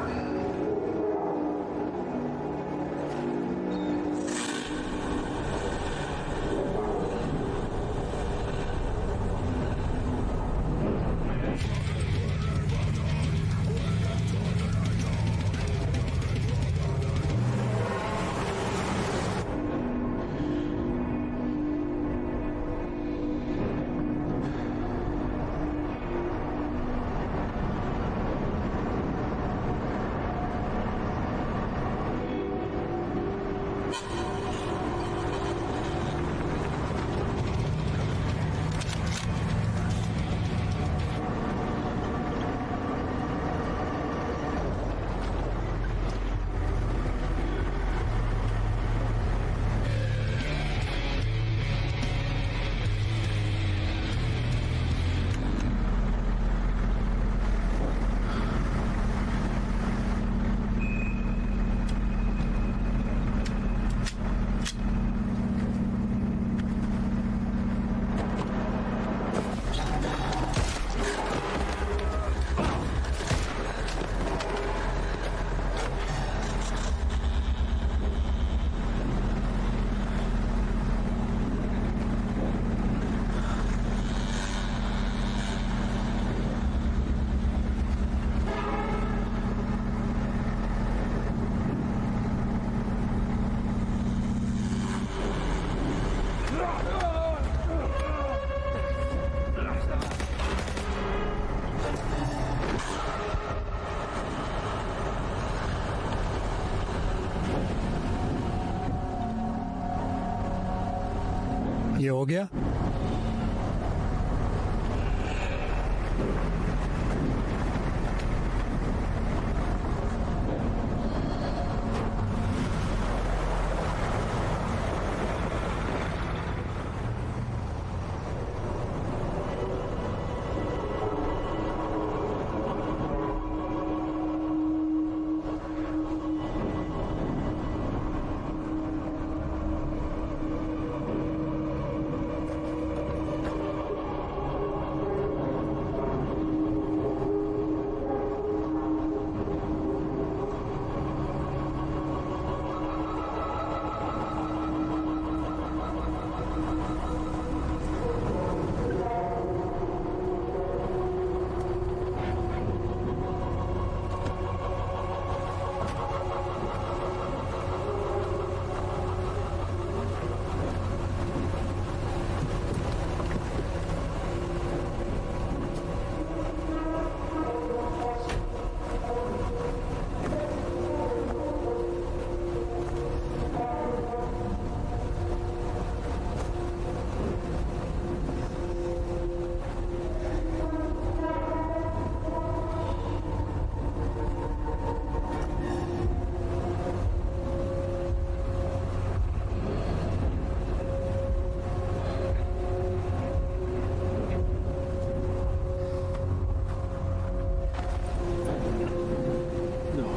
ये हो गया।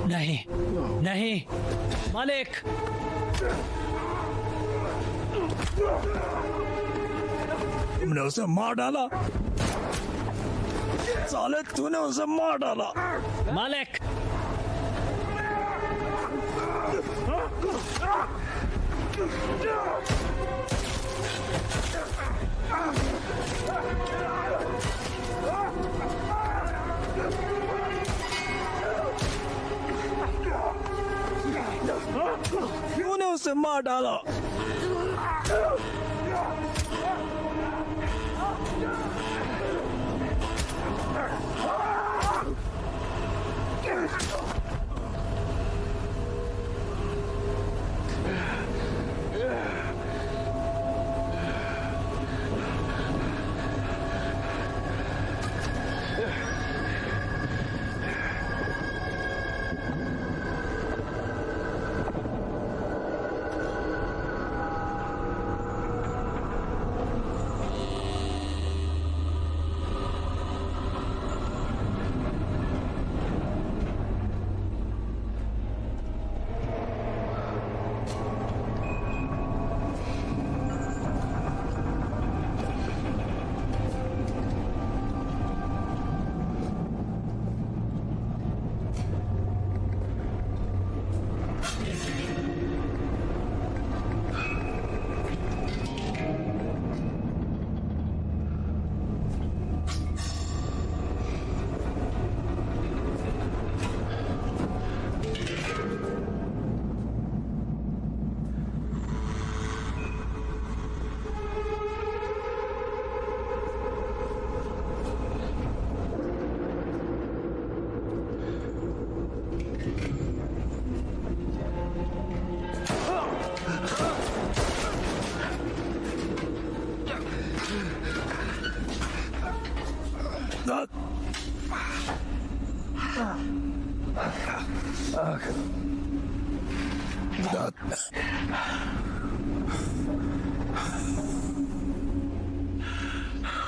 नहीं, नहीं, मालिक। तुमने उसे मार डाला, साले तूने उसे मार डाला। मालिक, तूने उसे मार डाला।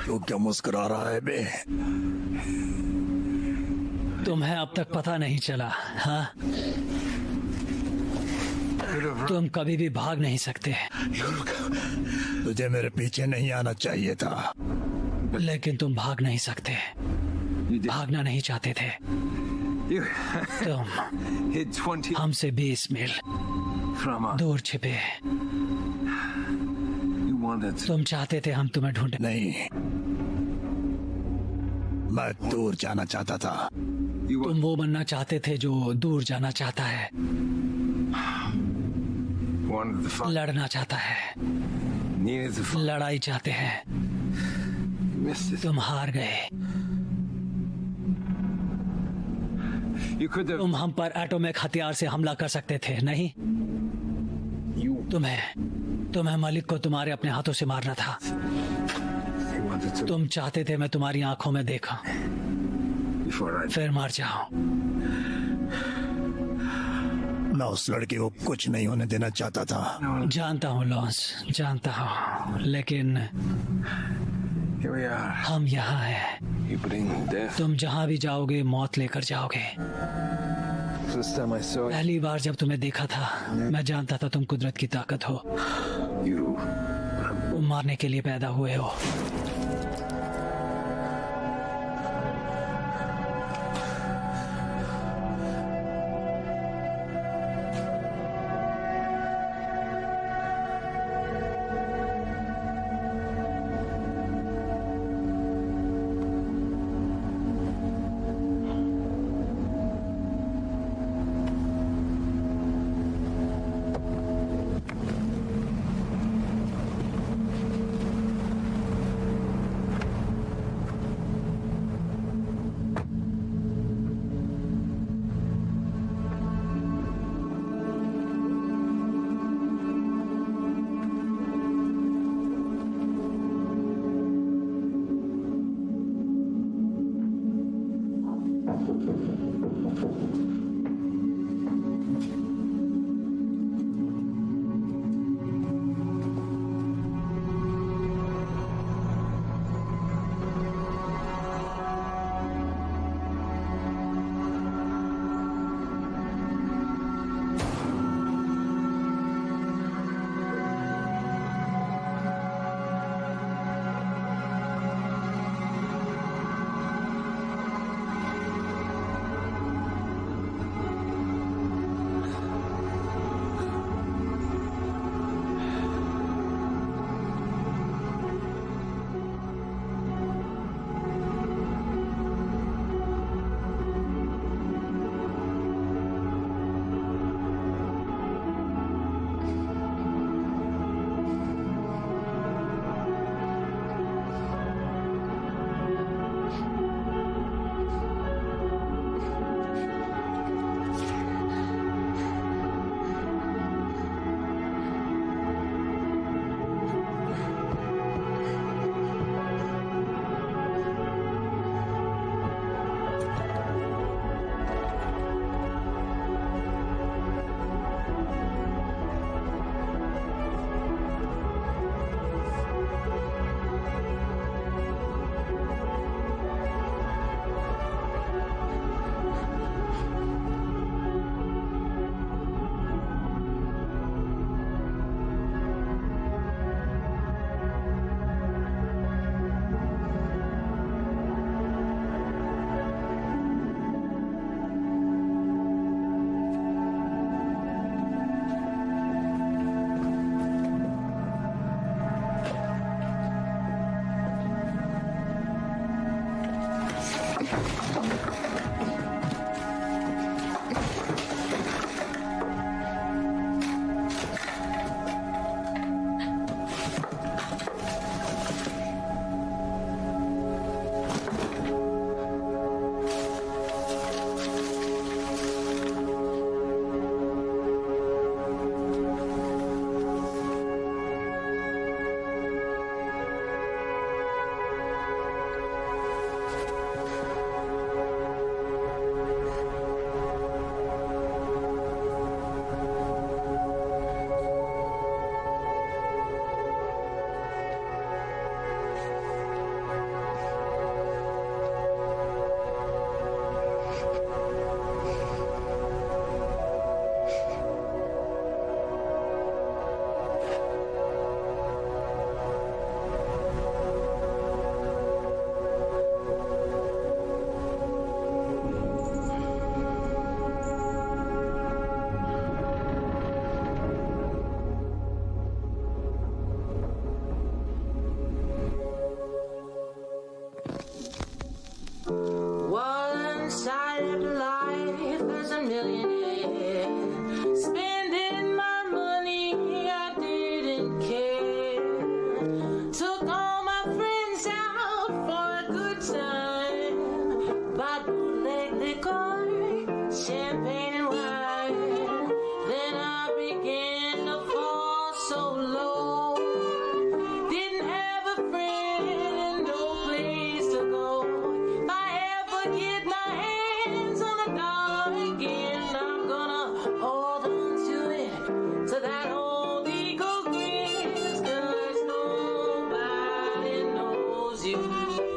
तू क्या मुस्कुरा रहा है बे? तुम्हें अब तक पता नहीं चला, हाँ? तुम कभी भी भाग नहीं सकते। तुझे मेरे पीछे नहीं आना चाहिए था। लेकिन तुम भाग नहीं सकते, भागना नहीं चाहते थे। तुम हमसे 20 मील दूर छिपे। तुम चाहते थे हम तुम्हें ढूंढे। नहीं, मैं दूर जाना चाहता था। तुम वो बनना चाहते थे जो दूर जाना चाहता है, लड़ना चाहता है, लड़ाई चाहते हैं। तुम हार गए। तुम हम पर एटॉमिक हथियार से हमला कर सकते थे, नहीं? तुम्हें मलिक को तुम्हारे अपने हाथों से मारना था। तुम चाहते थे मैं तुम्हारी आंखों में देखा, फिर मर जाऊं। मैं उस लड़के को कुछ नहीं होने देना चाहता था। जानता हूँ लॉन्स, जानता हूँ, लेकिन हम यहाँ हैं। तुम जहाँ भी जाओगे मौत लेकर जाओगे। पहली बार जब तुम्हें देखा था मैं जानता था तुम कुदरत की ताकत हो। तुम मारने के लिए पैदा हुए हो। you.